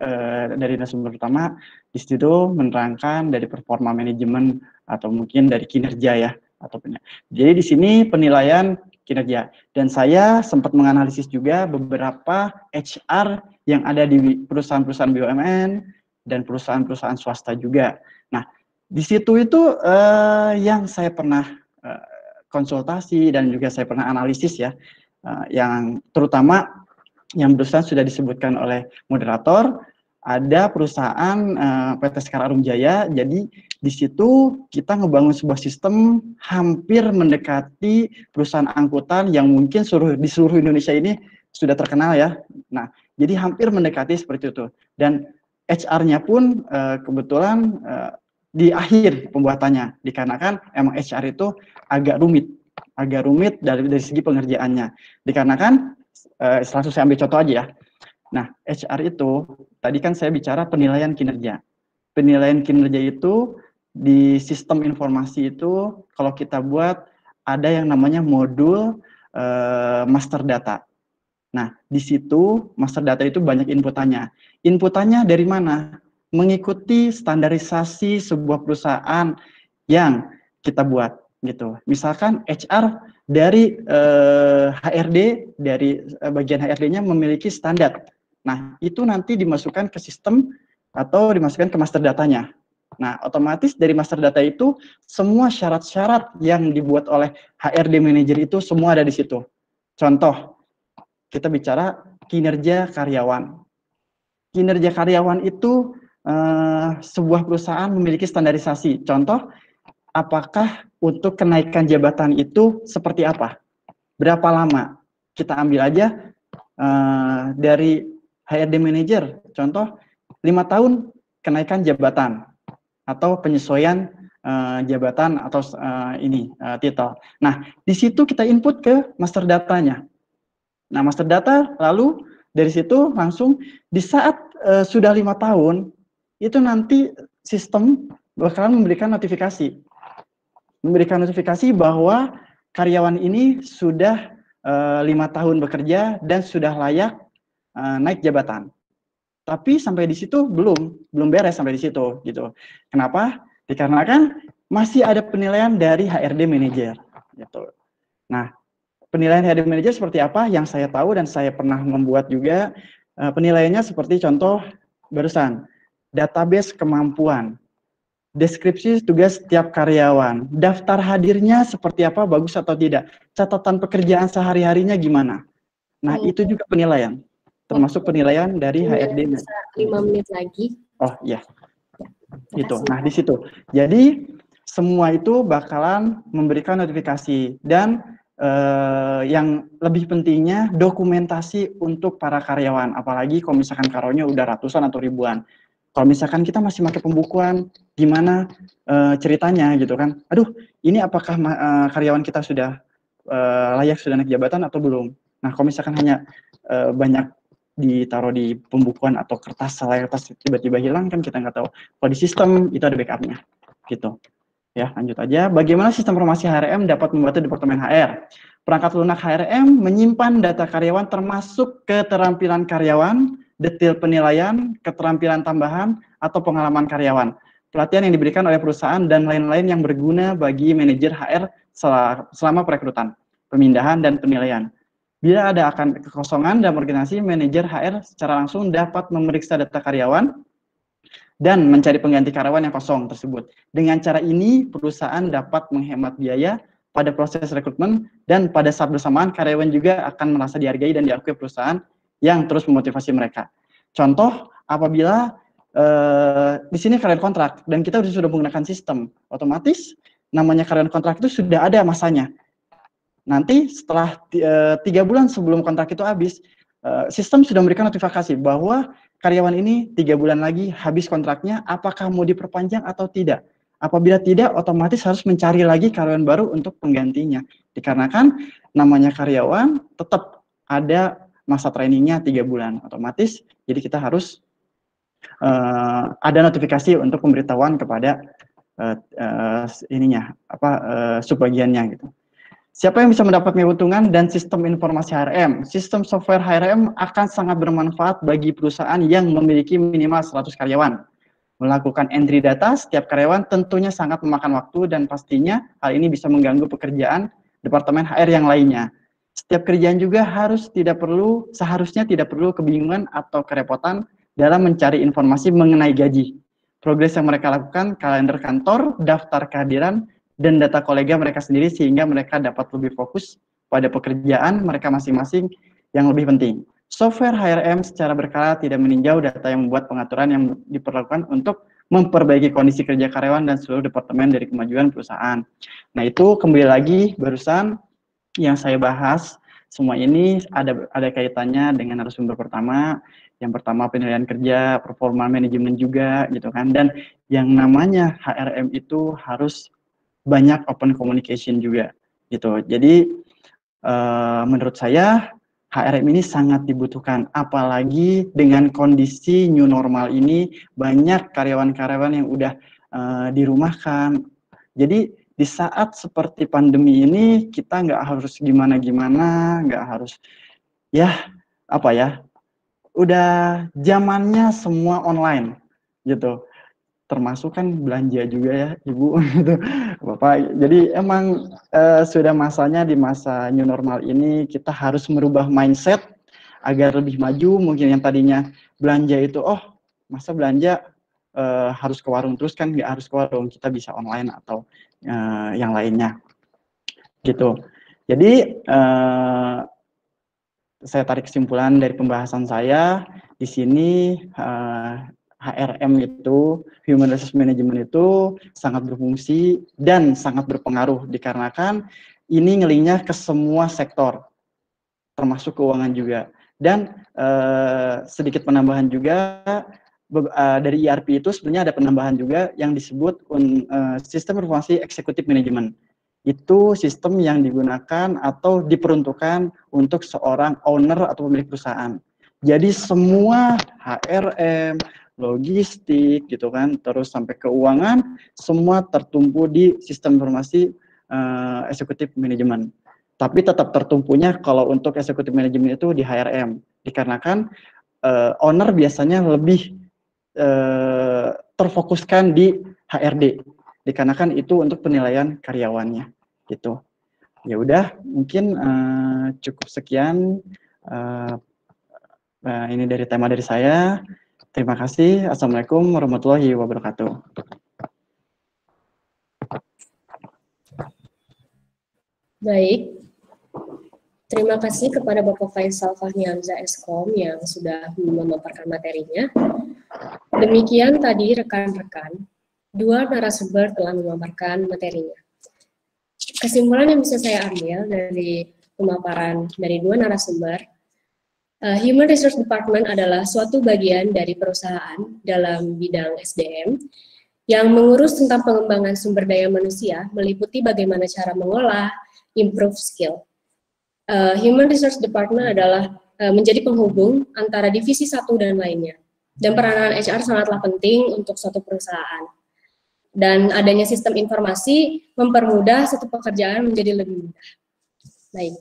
dari narasumber pertama di situ menerangkan dari performa manajemen atau mungkin dari kinerja ya, atau jadi di sini penilaian kinerja, dan saya sempat menganalisis juga beberapa HR yang ada di perusahaan-perusahaan BUMN dan perusahaan-perusahaan swasta juga. Nah, di situ itu yang saya pernah konsultasi dan juga saya pernah analisis ya, yang terutama yang perusahaan sudah disebutkan oleh moderator, ada perusahaan PT Sekar Arum Jaya. Jadi di situ kita ngebangun sebuah sistem hampir mendekati perusahaan angkutan yang mungkin di seluruh Indonesia ini sudah terkenal ya. Nah, jadi hampir mendekati seperti itu. Dan HR-nya pun kebetulan di akhir pembuatannya, dikarenakan emang HR itu agak rumit dari segi pengerjaannya, dikarenakan langsung saya ambil contoh aja ya. Nah, HR itu, tadi kan saya bicara penilaian kinerja. Penilaian kinerja itu, di sistem informasi itu, kalau kita buat, ada yang namanya modul master data. Nah, di situ, master data itu banyak inputannya. Inputannya dari mana? Mengikuti standarisasi sebuah perusahaan yang kita buat. Gitu. Misalkan HR dari HRD, dari bagian HRD-nya memiliki standar. Nah, itu nanti dimasukkan ke sistem atau dimasukkan ke master datanya. Nah, otomatis dari master data itu semua syarat-syarat yang dibuat oleh HRD manager itu semua ada di situ. Contoh, kita bicara kinerja karyawan. Kinerja karyawan itu sebuah perusahaan memiliki standarisasi. Contoh, apakah untuk kenaikan jabatan itu seperti apa? Berapa lama? Kita ambil aja dari HRD manager, contoh 5 tahun kenaikan jabatan atau penyesuaian jabatan atau titel. Nah, di situ kita input ke master datanya. Nah, master data lalu Dari situ langsung di saat sudah 5 tahun, itu nanti sistem bakalan memberikan notifikasi. Memberikan notifikasi bahwa karyawan ini sudah 5 tahun bekerja dan sudah layak naik jabatan. Tapi sampai di situ belum beres sampai di situ gitu. Kenapa? Dikarenakan masih ada penilaian dari HRD manager gitu. Nah, penilaian HRD manager seperti apa yang saya tahu dan saya pernah membuat juga penilaiannya seperti contoh barusan, database kemampuan, deskripsi tugas setiap karyawan, daftar hadirnya seperti apa, bagus atau tidak, catatan pekerjaan sehari-harinya gimana. Nah, itu juga penilaian, termasuk penilaian dari HRD. Bisa 5 menit lagi. Oh iya, gitu. Nah, di situ. Jadi, semua itu bakalan memberikan notifikasi dan yang lebih pentingnya dokumentasi untuk para karyawan, apalagi kalau misalkan karyawannya udah ratusan atau ribuan. Kalau misalkan kita masih pakai pembukuan, gimana ceritanya gitu kan? Aduh, ini apakah karyawan kita sudah layak sudah naik jabatan atau belum? Nah, kalau misalkan hanya banyak ditaruh di pembukuan atau kertas tiba-tiba hilang kan kita nggak tahu. Kalau di sistem itu ada backupnya, gitu. Ya, lanjut aja. Bagaimana sistem informasi HRM dapat membantu Departemen HR? Perangkat lunak HRM menyimpan data karyawan termasuk keterampilan karyawan, detail penilaian, keterampilan tambahan, atau pengalaman karyawan, pelatihan yang diberikan oleh perusahaan, dan lain-lain yang berguna bagi manajer HR selama perekrutan, pemindahan, dan penilaian. Bila ada akan kekosongan dalam organisasi, manajer HR secara langsung dapat memeriksa data karyawan dan mencari pengganti karyawan yang kosong tersebut. Dengan cara ini, perusahaan dapat menghemat biaya pada proses rekrutmen dan pada saat bersamaan karyawan juga akan merasa dihargai dan diakui perusahaan yang terus memotivasi mereka. Contoh, apabila di sini karyawan kontrak dan kita sudah menggunakan sistem, otomatis namanya karyawan kontrak itu sudah ada masanya. Nanti setelah 3 bulan sebelum kontrak itu habis, sistem sudah memberikan notifikasi bahwa karyawan ini 3 bulan lagi habis kontraknya, apakah mau diperpanjang atau tidak. Apabila tidak, otomatis harus mencari lagi karyawan baru untuk penggantinya. Dikarenakan namanya karyawan tetap ada masa trainingnya 3 bulan, otomatis. Jadi kita harus ada notifikasi untuk pemberitahuan kepada subbagiannya gitu. Siapa yang bisa mendapat keuntungan dan sistem informasi HRM? Sistem software HRM akan sangat bermanfaat bagi perusahaan yang memiliki minimal 100 karyawan. Melakukan entry data setiap karyawan tentunya sangat memakan waktu dan pastinya hal ini bisa mengganggu pekerjaan Departemen HR yang lainnya. Setiap kerjaan juga seharusnya tidak perlu kebingungan atau kerepotan dalam mencari informasi mengenai gaji, progres yang mereka lakukan, kalender kantor, daftar kehadiran, dan data kolega mereka sendiri sehingga mereka dapat lebih fokus pada pekerjaan mereka masing-masing yang lebih penting. Software HRM secara berkala tidak meninjau data yang membuat pengaturan yang diperlakukan untuk memperbaiki kondisi kerja karyawan dan seluruh departemen dari kemajuan perusahaan. Nah, itu kembali lagi barusan yang saya bahas, semua ini ada kaitannya dengan narasumber pertama. Yang pertama penilaian kerja, performa manajemen juga gitu kan. Dan yang namanya HRM itu harus banyak open communication juga gitu. Jadi menurut saya HRM ini sangat dibutuhkan, apalagi dengan kondisi new normal ini banyak karyawan-karyawan yang udah dirumahkan. Jadi di saat seperti pandemi ini kita nggak harus gimana-gimana, nggak harus udah zamannya semua online gitu. Termasuk kan belanja juga ya Ibu gitu, Bapak. Jadi emang sudah masanya di masa new normal ini kita harus merubah mindset agar lebih maju. Mungkin yang tadinya belanja itu masa belanja harus ke warung terus, kan nggak harus ke warung, kita bisa online atau yang lainnya gitu. Jadi saya tarik kesimpulan dari pembahasan saya di sini, HRM itu, Human Resource Management itu sangat berfungsi dan sangat berpengaruh dikarenakan ini ngelingnya ke semua sektor, termasuk keuangan juga. Dan sedikit penambahan juga, dari ERP itu sebenarnya ada penambahan juga yang disebut Sistem Informasi Eksekutif Manajemen. Itu sistem yang digunakan atau diperuntukkan untuk seorang owner atau pemilik perusahaan. Jadi semua HRM, logistik gitu kan, terus sampai keuangan, semua tertumpu di sistem informasi eksekutif manajemen. Tapi tetap tertumpunya kalau untuk eksekutif manajemen itu di HRM, dikarenakan owner biasanya lebih terfokuskan di HRD, dikarenakan itu untuk penilaian karyawannya gitu. Ya udah, mungkin cukup sekian ini dari tema dari saya. Terima kasih. Assalamualaikum warahmatullahi wabarakatuh. Baik, terima kasih kepada Bapak Faisal Fahmi Hamzah Eskom yang sudah memaparkan materinya. Demikian tadi rekan-rekan, dua narasumber telah memaparkan materinya. Kesimpulan yang bisa saya ambil dari pemaparan dari dua narasumber, Human Resource Department adalah suatu bagian dari perusahaan dalam bidang SDM yang mengurus tentang pengembangan sumber daya manusia, meliputi bagaimana cara mengolah, improve skill. Human Resource Department adalah menjadi penghubung antara divisi satu dan lainnya. Dan peranan HR sangatlah penting untuk suatu perusahaan. Dan adanya sistem informasi mempermudah satu pekerjaan menjadi lebih mudah. Baik,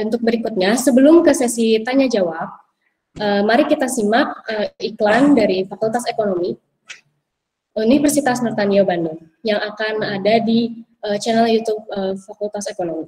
untuk berikutnya, sebelum ke sesi tanya-jawab, mari kita simak iklan dari Fakultas Ekonomi Universitas Nurtanio Bandung yang akan ada di channel YouTube Fakultas Ekonomi.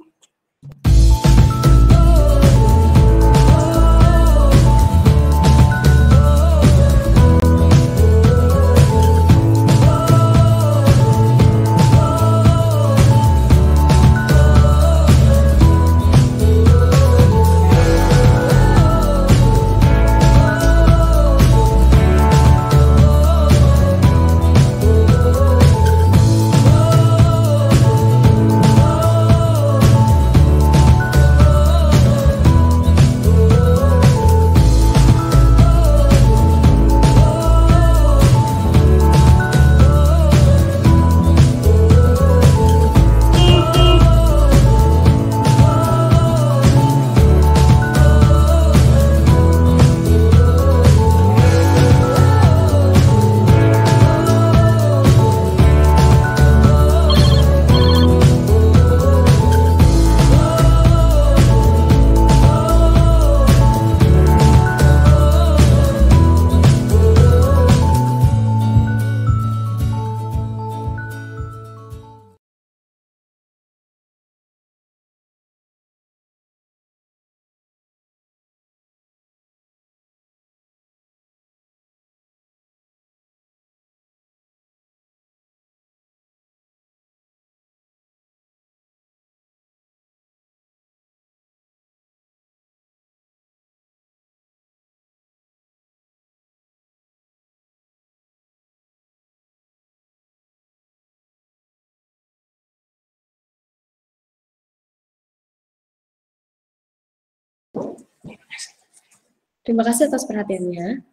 Terima kasih atas perhatiannya.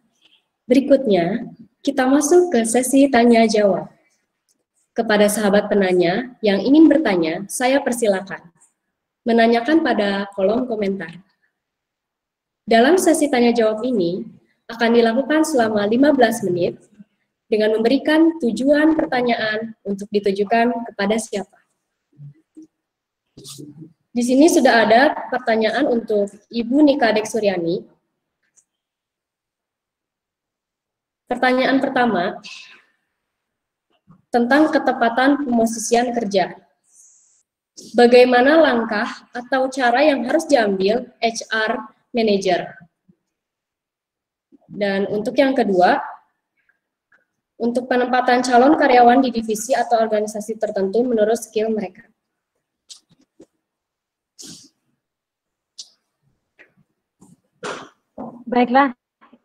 Berikutnya, kita masuk ke sesi tanya-jawab. Kepada sahabat penanya yang ingin bertanya, saya persilakan menanyakan pada kolom komentar. Dalam sesi tanya-jawab ini, akan dilakukan selama 15 menit dengan memberikan tujuan pertanyaan untuk ditujukan kepada siapa. Di sini sudah ada pertanyaan untuk Ibu Nika Dek Suryani. Pertanyaan pertama, tentang ketepatan pemosisian kerja. Bagaimana langkah atau cara yang harus diambil HR Manager? Dan untuk yang kedua, untuk penempatan calon karyawan di divisi atau organisasi tertentu menurut skill mereka. Baiklah,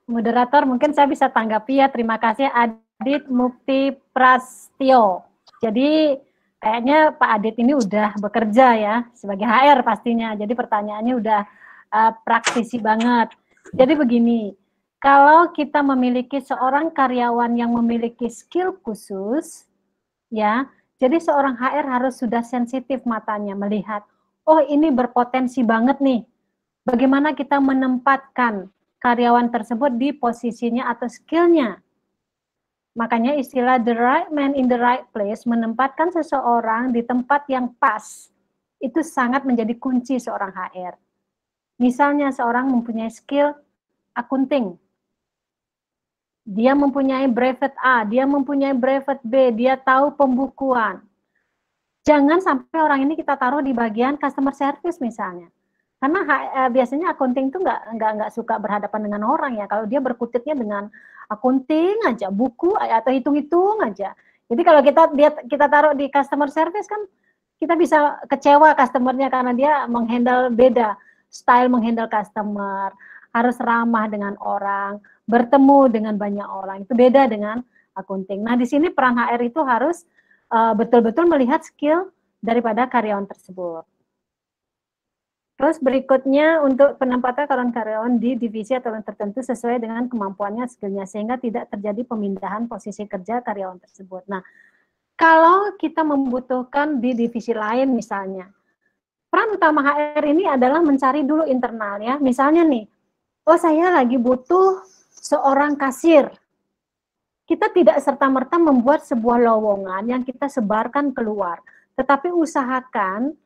moderator, mungkin saya bisa tanggapi ya. Terima kasih Adit Mukti Prastio. Jadi kayaknya Pak Adit ini udah bekerja ya sebagai HR pastinya. Jadi pertanyaannya udah praktisi banget. Jadi begini, kalau kita memiliki seorang karyawan yang memiliki skill khusus, ya, jadi seorang HR harus sudah sensitif matanya melihat, oh ini berpotensi banget nih bagaimana kita menempatkan karyawan tersebut di posisinya atau skillnya. Makanya istilah the right man in the right place, menempatkan seseorang di tempat yang pas, itu sangat menjadi kunci seorang HR. Misalnya seorang mempunyai skill akunting, dia mempunyai brevet A, dia mempunyai brevet B, dia tahu pembukuan. Jangan sampai orang ini kita taruh di bagian customer service misalnya. Karena biasanya akunting itu nggak suka berhadapan dengan orang ya. Kalau dia berkutiknya dengan akunting aja, buku atau hitung-hitung aja. Jadi kalau kita taruh di customer service kan kita bisa kecewa customernya karena dia menghandle beda style menghandle customer, harus ramah dengan orang, bertemu dengan banyak orang. Itu beda dengan akunting. Nah, di sini peran HR itu harus betul-betul melihat skill daripada karyawan tersebut. Terus berikutnya untuk penempatan karyawan di divisi atau tertentu sesuai dengan kemampuannya, skillnya, sehingga tidak terjadi pemindahan posisi kerja karyawan tersebut. Nah, kalau kita membutuhkan di divisi lain misalnya, peran utama HR ini adalah mencari dulu internal ya. Misalnya nih, oh saya lagi butuh seorang kasir. Kita tidak serta-merta membuat sebuah lowongan yang kita sebarkan keluar, tetapi usahakan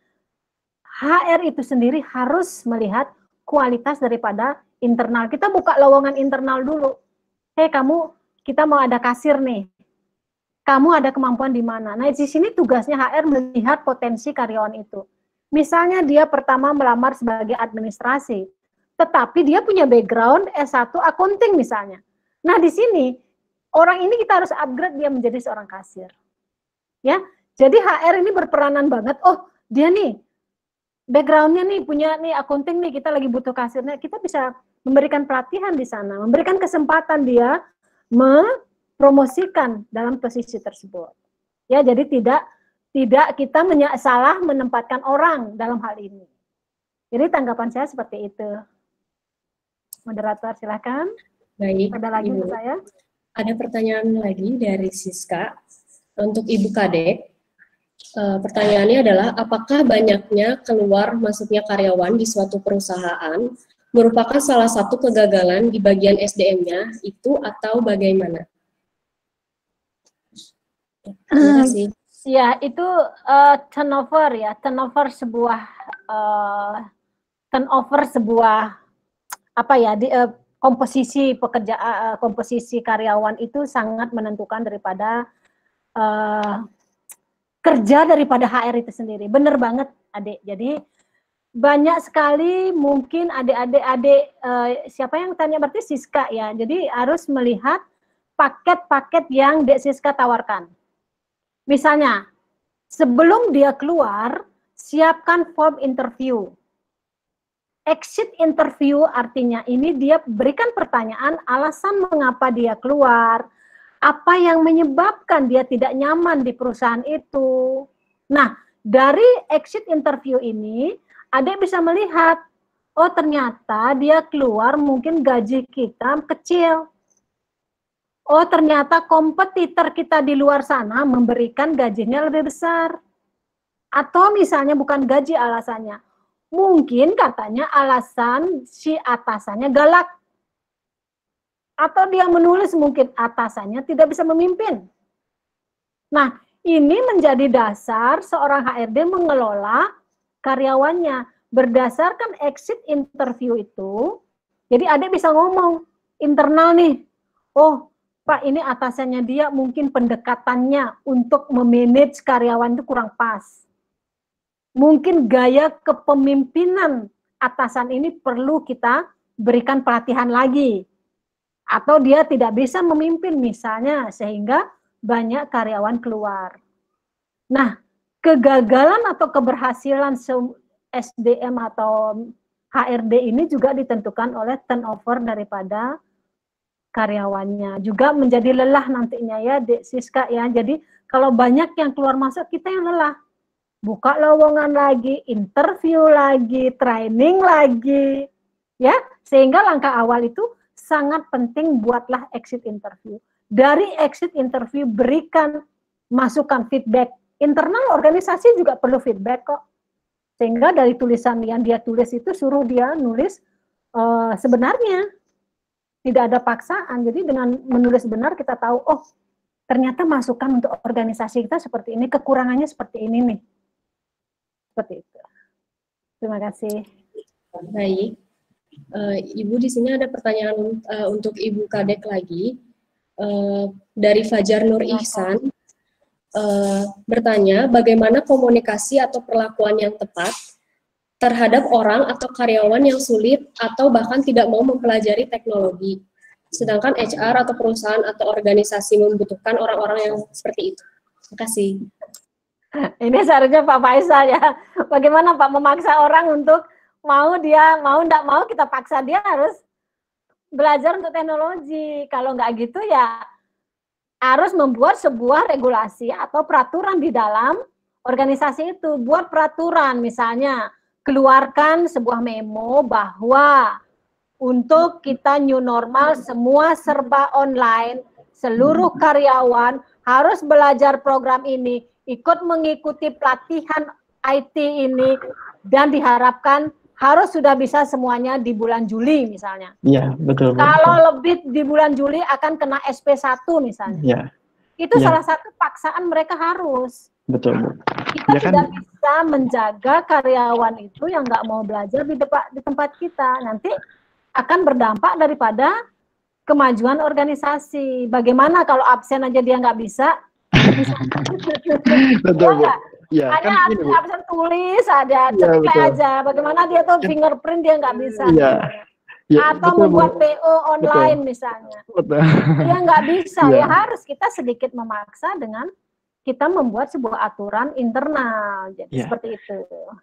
HR itu sendiri harus melihat kualitas daripada internal. Kita buka lowongan internal dulu. Hei kamu, kita mau ada kasir nih. Kamu ada kemampuan di mana? Nah, di sini tugasnya HR melihat potensi karyawan itu. Misalnya dia pertama melamar sebagai administrasi, tetapi dia punya background S1 akunting misalnya. Nah, di sini orang ini kita harus upgrade dia menjadi seorang kasir. Ya. Jadi HR ini berperanan banget. Oh, dia nih background-nya nih, punya nih akunting nih, kita lagi butuh kasirnya, kita bisa memberikan pelatihan di sana, memberikan kesempatan dia mempromosikan dalam posisi tersebut. Ya, jadi tidak kita salah menempatkan orang dalam hal ini. Jadi tanggapan saya seperti itu. Moderator silakan. Baik. Ada lagi untuk saya? Ada pertanyaan lagi dari Siska untuk Ibu Kadek. Pertanyaannya adalah, apakah banyaknya keluar masuknya karyawan di suatu perusahaan merupakan salah satu kegagalan di bagian SDM-nya itu atau bagaimana? Terima kasih. Ya, itu turnover ya, turnover sebuah apa ya, komposisi pekerjaan, komposisi karyawan itu sangat menentukan daripada kerja daripada HR itu sendiri. Bener banget, Adik. Jadi banyak sekali mungkin adik-adik, siapa yang tanya berarti Siska ya. Jadi harus melihat paket-paket yang Dek Siska tawarkan. Misalnya, sebelum dia keluar, siapkan form interview. Exit interview artinya ini dia berikan pertanyaan alasan mengapa dia keluar, apa yang menyebabkan dia tidak nyaman di perusahaan itu. Nah, dari exit interview ini, Adik bisa melihat, oh ternyata dia keluar mungkin gaji kita kecil. Oh ternyata kompetitor kita di luar sana memberikan gajinya lebih besar. Atau misalnya bukan gaji alasannya. Mungkin katanya alasan si atasannya galak. Atau dia menulis mungkin atasannya tidak bisa memimpin. Nah, ini menjadi dasar seorang HRD mengelola karyawannya. Berdasarkan exit interview itu, jadi Adik bisa ngomong, internal nih, oh Pak ini atasannya dia mungkin pendekatannya untuk memanage karyawan itu kurang pas. Mungkin gaya kepemimpinan atasan ini perlu kita berikan pelatihan lagi. Atau dia tidak bisa memimpin misalnya sehingga banyak karyawan keluar. Nah, kegagalan atau keberhasilan SDM atau HRD ini juga ditentukan oleh turnover daripada karyawannya. Juga menjadi lelah nantinya ya, Dek Siska ya. Jadi kalau banyak yang keluar masuk, kita yang lelah. Buka lowongan lagi, interview lagi, training lagi. Ya, sehingga langkah awal itu sangat penting, buatlah exit interview. Dari exit interview berikan masukan feedback. Internal organisasi juga perlu feedback kok. Sehingga dari tulisan yang dia tulis itu suruh dia nulis sebenarnya, tidak ada paksaan. Jadi dengan menulis benar kita tahu, oh ternyata masukan untuk organisasi kita seperti ini, kekurangannya seperti ini nih. Seperti itu. Terima kasih. Baik. Ibu di sini ada pertanyaan untuk Ibu Kadek lagi. Dari Fajar Nur Ihsan. Bertanya, bagaimana komunikasi atau perlakuan yang tepat terhadap orang atau karyawan yang sulit atau bahkan tidak mau mempelajari teknologi, sedangkan HR atau perusahaan atau organisasi membutuhkan orang-orang yang seperti itu. Terima kasih. Ini seharusnya Pak Faisal ya. Bagaimana Pak memaksa orang untuk mau enggak mau kita paksa dia harus belajar untuk teknologi. Kalau enggak gitu ya harus membuat sebuah regulasi atau peraturan di dalam organisasi itu. Buat peraturan, misalnya keluarkan sebuah memo bahwa untuk kita new normal semua serba online, seluruh karyawan harus belajar program ini, ikut mengikuti pelatihan IT ini, dan diharapkan harus sudah bisa semuanya di bulan Juli misalnya. Iya, betul. Kalau lebih di bulan Juli akan kena SP1 misalnya. Iya. Itu salah satu paksaan mereka harus. Betul, Bu. Kita Ya kan? tidak bisa menjaga karyawan itu yang nggak mau belajar di tempat kita. Nanti akan berdampak daripada kemajuan organisasi. Bagaimana kalau absen aja dia nggak bisa? Betul, Bu. Ya, hanya kan ini, Bu. absen tulis ada, Ya, ceklek betul. aja. Bagaimana dia tuh fingerprint dia nggak bisa. Iya. Ya, Atau betul, Bu. membuat PO online misalnya. Betul. Ya nggak bisa, Iya. ya harus kita sedikit memaksa dengan kita membuat sebuah aturan internal. Jadi Iya. seperti itu.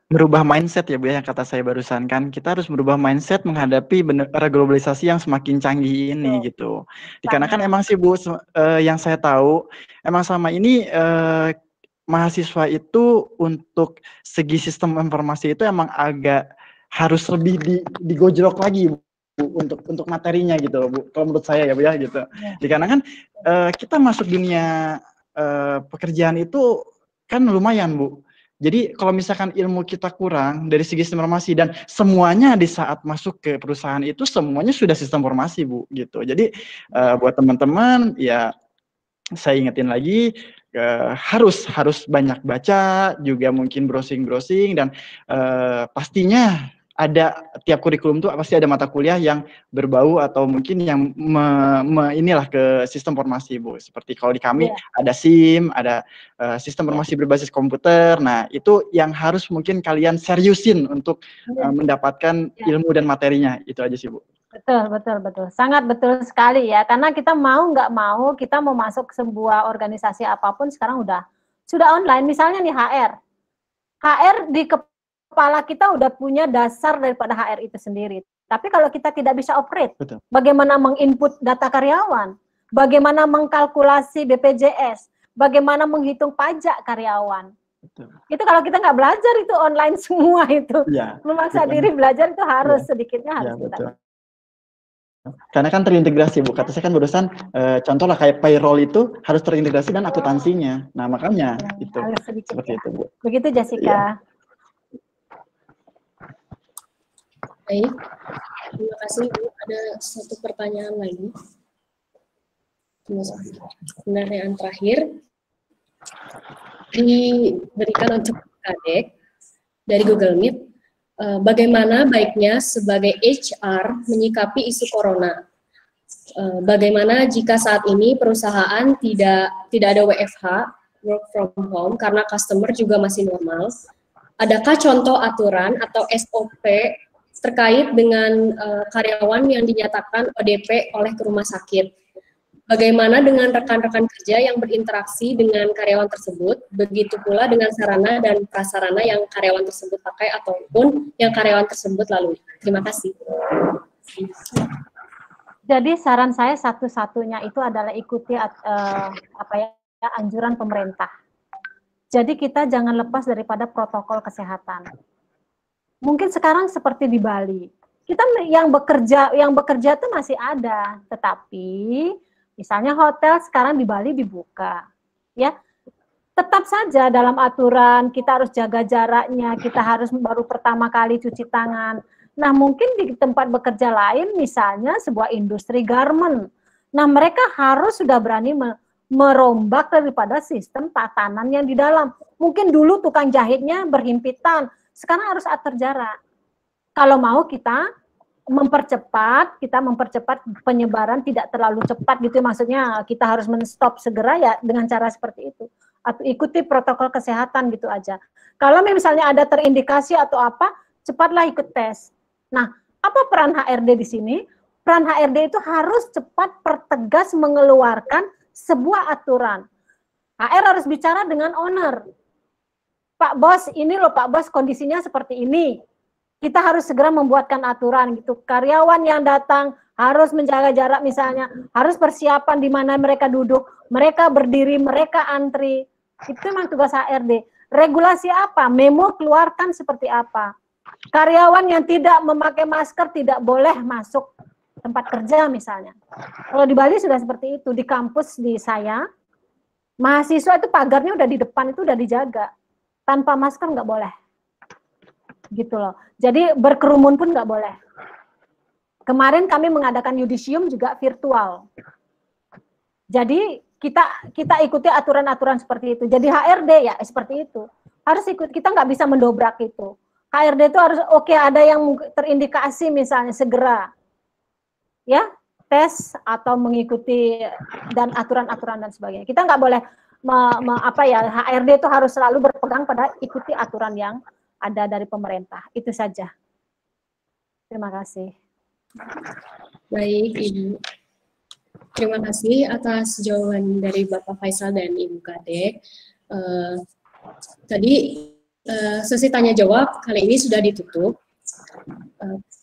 Merubah mindset ya Bu ya, yang kata saya barusan kan. Kita harus merubah mindset menghadapi era globalisasi yang semakin canggih ini gitu. Dikarenakan emang sih Bu, yang saya tahu emang sama ini mahasiswa itu untuk segi sistem informasi itu emang agak harus lebih digojlok lagi Bu, untuk materinya gitu Bu. Kalau menurut saya ya Bu ya gitu. Dikarenakan kita masuk dunia pekerjaan itu kan lumayan Bu. Jadi kalau misalkan ilmu kita kurang dari segi sistem informasi dan semuanya di saat masuk ke perusahaan itu semuanya sudah sistem informasi Bu gitu. Jadi buat teman-teman ya saya ingetin lagi harus banyak baca, juga mungkin browsing dan pastinya ada tiap kurikulum tuh pasti ada mata kuliah yang berbau atau mungkin yang inilah ke sistem informasi Bu. Seperti kalau di kami ada SIM, ada sistem informasi berbasis komputer. Nah, itu yang harus mungkin kalian seriusin untuk mendapatkan ilmu dan materinya. Itu aja sih Bu. Betul. Sangat betul sekali ya. Karena kita mau nggak mau, kita mau masuk ke sebuah organisasi apapun sekarang sudah online. Misalnya nih HR di kepala kita udah punya dasar daripada HR itu sendiri. Tapi kalau kita tidak bisa operate, bagaimana menginput data karyawan, bagaimana mengkalkulasi BPJS, bagaimana menghitung pajak karyawan. Itu kalau kita nggak belajar itu online semua itu. Memaksa diri belajar itu harus sedikitnya harus kita. Karena kan terintegrasi Bu, kata saya kan barusan contoh lah kayak payroll itu harus terintegrasi dan akuntansinya. Nah makanya itu seperti itu Bu. Begitu Jessica. Baik, terima kasih Bu. Ada satu pertanyaan lagi. Pertanyaan terakhir diberikan untuk Kadek dari Google Meet. Bagaimana baiknya sebagai HR menyikapi isu corona? Bagaimana jika saat ini perusahaan tidak ada WFH, work from home, karena customer juga masih normal? Adakah contoh aturan atau SOP terkait dengan karyawan yang dinyatakan ODP oleh ke rumah sakit? Bagaimana dengan rekan-rekan kerja yang berinteraksi dengan karyawan tersebut, begitu pula dengan sarana dan prasarana yang karyawan tersebut pakai ataupun yang karyawan tersebut lalui. Terima kasih. Jadi saran saya satu-satunya itu adalah ikuti anjuran pemerintah. Jadi kita jangan lepas daripada protokol kesehatan. Mungkin sekarang seperti di Bali, kita yang bekerja itu masih ada, tetapi misalnya hotel sekarang di Bali dibuka, ya. tetap saja dalam aturan kita harus jaga jaraknya, kita harus baru pertama kali cuci tangan. Nah, mungkin di tempat bekerja lain, misalnya sebuah industri garment. Nah, mereka harus sudah berani merombak daripada sistem tatanan yang di dalam. Mungkin dulu tukang jahitnya berhimpitan, sekarang harus atur jarak. Kalau mau kita mempercepat penyebaran tidak terlalu cepat gitu, maksudnya kita harus men-stop segera ya dengan cara seperti itu. Atau ikuti protokol kesehatan gitu aja. Kalau misalnya ada terindikasi atau apa, cepatlah ikut tes. Nah, apa peran HRD di sini? Peran HRD itu harus cepat pertegas mengeluarkan sebuah aturan. HR harus bicara dengan owner. Pak Bos, ini loh Pak Bos kondisinya seperti ini. Kita harus segera membuatkan aturan gitu. Karyawan yang datang harus menjaga jarak misalnya, harus persiapan di mana mereka duduk, mereka berdiri, mereka antri. Itu memang tugas HRD. Regulasi apa? Memo keluarkan seperti apa? Karyawan yang tidak memakai masker tidak boleh masuk tempat kerja misalnya. Kalau di Bali sudah seperti itu. Di kampus di saya, mahasiswa itu pagarnya udah di depan itu udah dijaga. Tanpa masker nggak boleh. Gitu loh. Jadi berkerumun pun nggak boleh. Kemarin kami mengadakan yudisium juga virtual. Jadi kita ikuti aturan-aturan seperti itu. Jadi HRD ya seperti itu. Harus ikut, kita nggak bisa mendobrak itu. HRD itu harus oke, ada yang terindikasi misalnya segera ya tes atau mengikuti dan aturan-aturan dan sebagainya. Kita nggak boleh HRD itu harus selalu berpegang pada ikuti aturan yang ada dari pemerintah. Itu saja. Terima kasih. Baik, Ibu. Terima kasih atas jawaban dari Bapak Faisal dan Ibu Kadek. Tadi sesi tanya jawab kali ini sudah ditutup.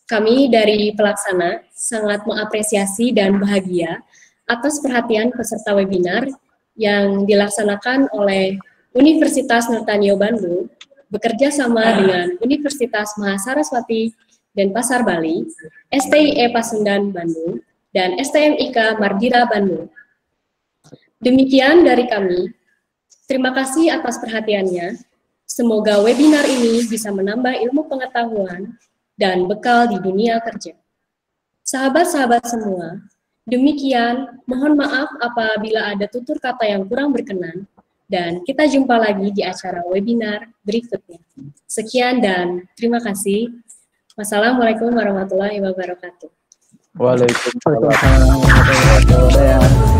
Kami dari pelaksana sangat mengapresiasi dan bahagia atas perhatian peserta webinar yang dilaksanakan oleh Universitas Nurtanio Bandung bekerja sama dengan Universitas Mahasaraswati Denpasar Bali, STIE Pasundan Bandung, dan STMIK Mardira Bandung. Demikian dari kami. Terima kasih atas perhatiannya. Semoga webinar ini bisa menambah ilmu pengetahuan dan bekal di dunia kerja. Sahabat-sahabat semua, demikian, mohon maaf apabila ada tutur kata yang kurang berkenan, dan kita jumpa lagi di acara webinar berikutnya. Sekian dan terima kasih. Wassalamualaikum warahmatullahi wabarakatuh. Waalaikumsalam warahmatullahi wabarakatuh.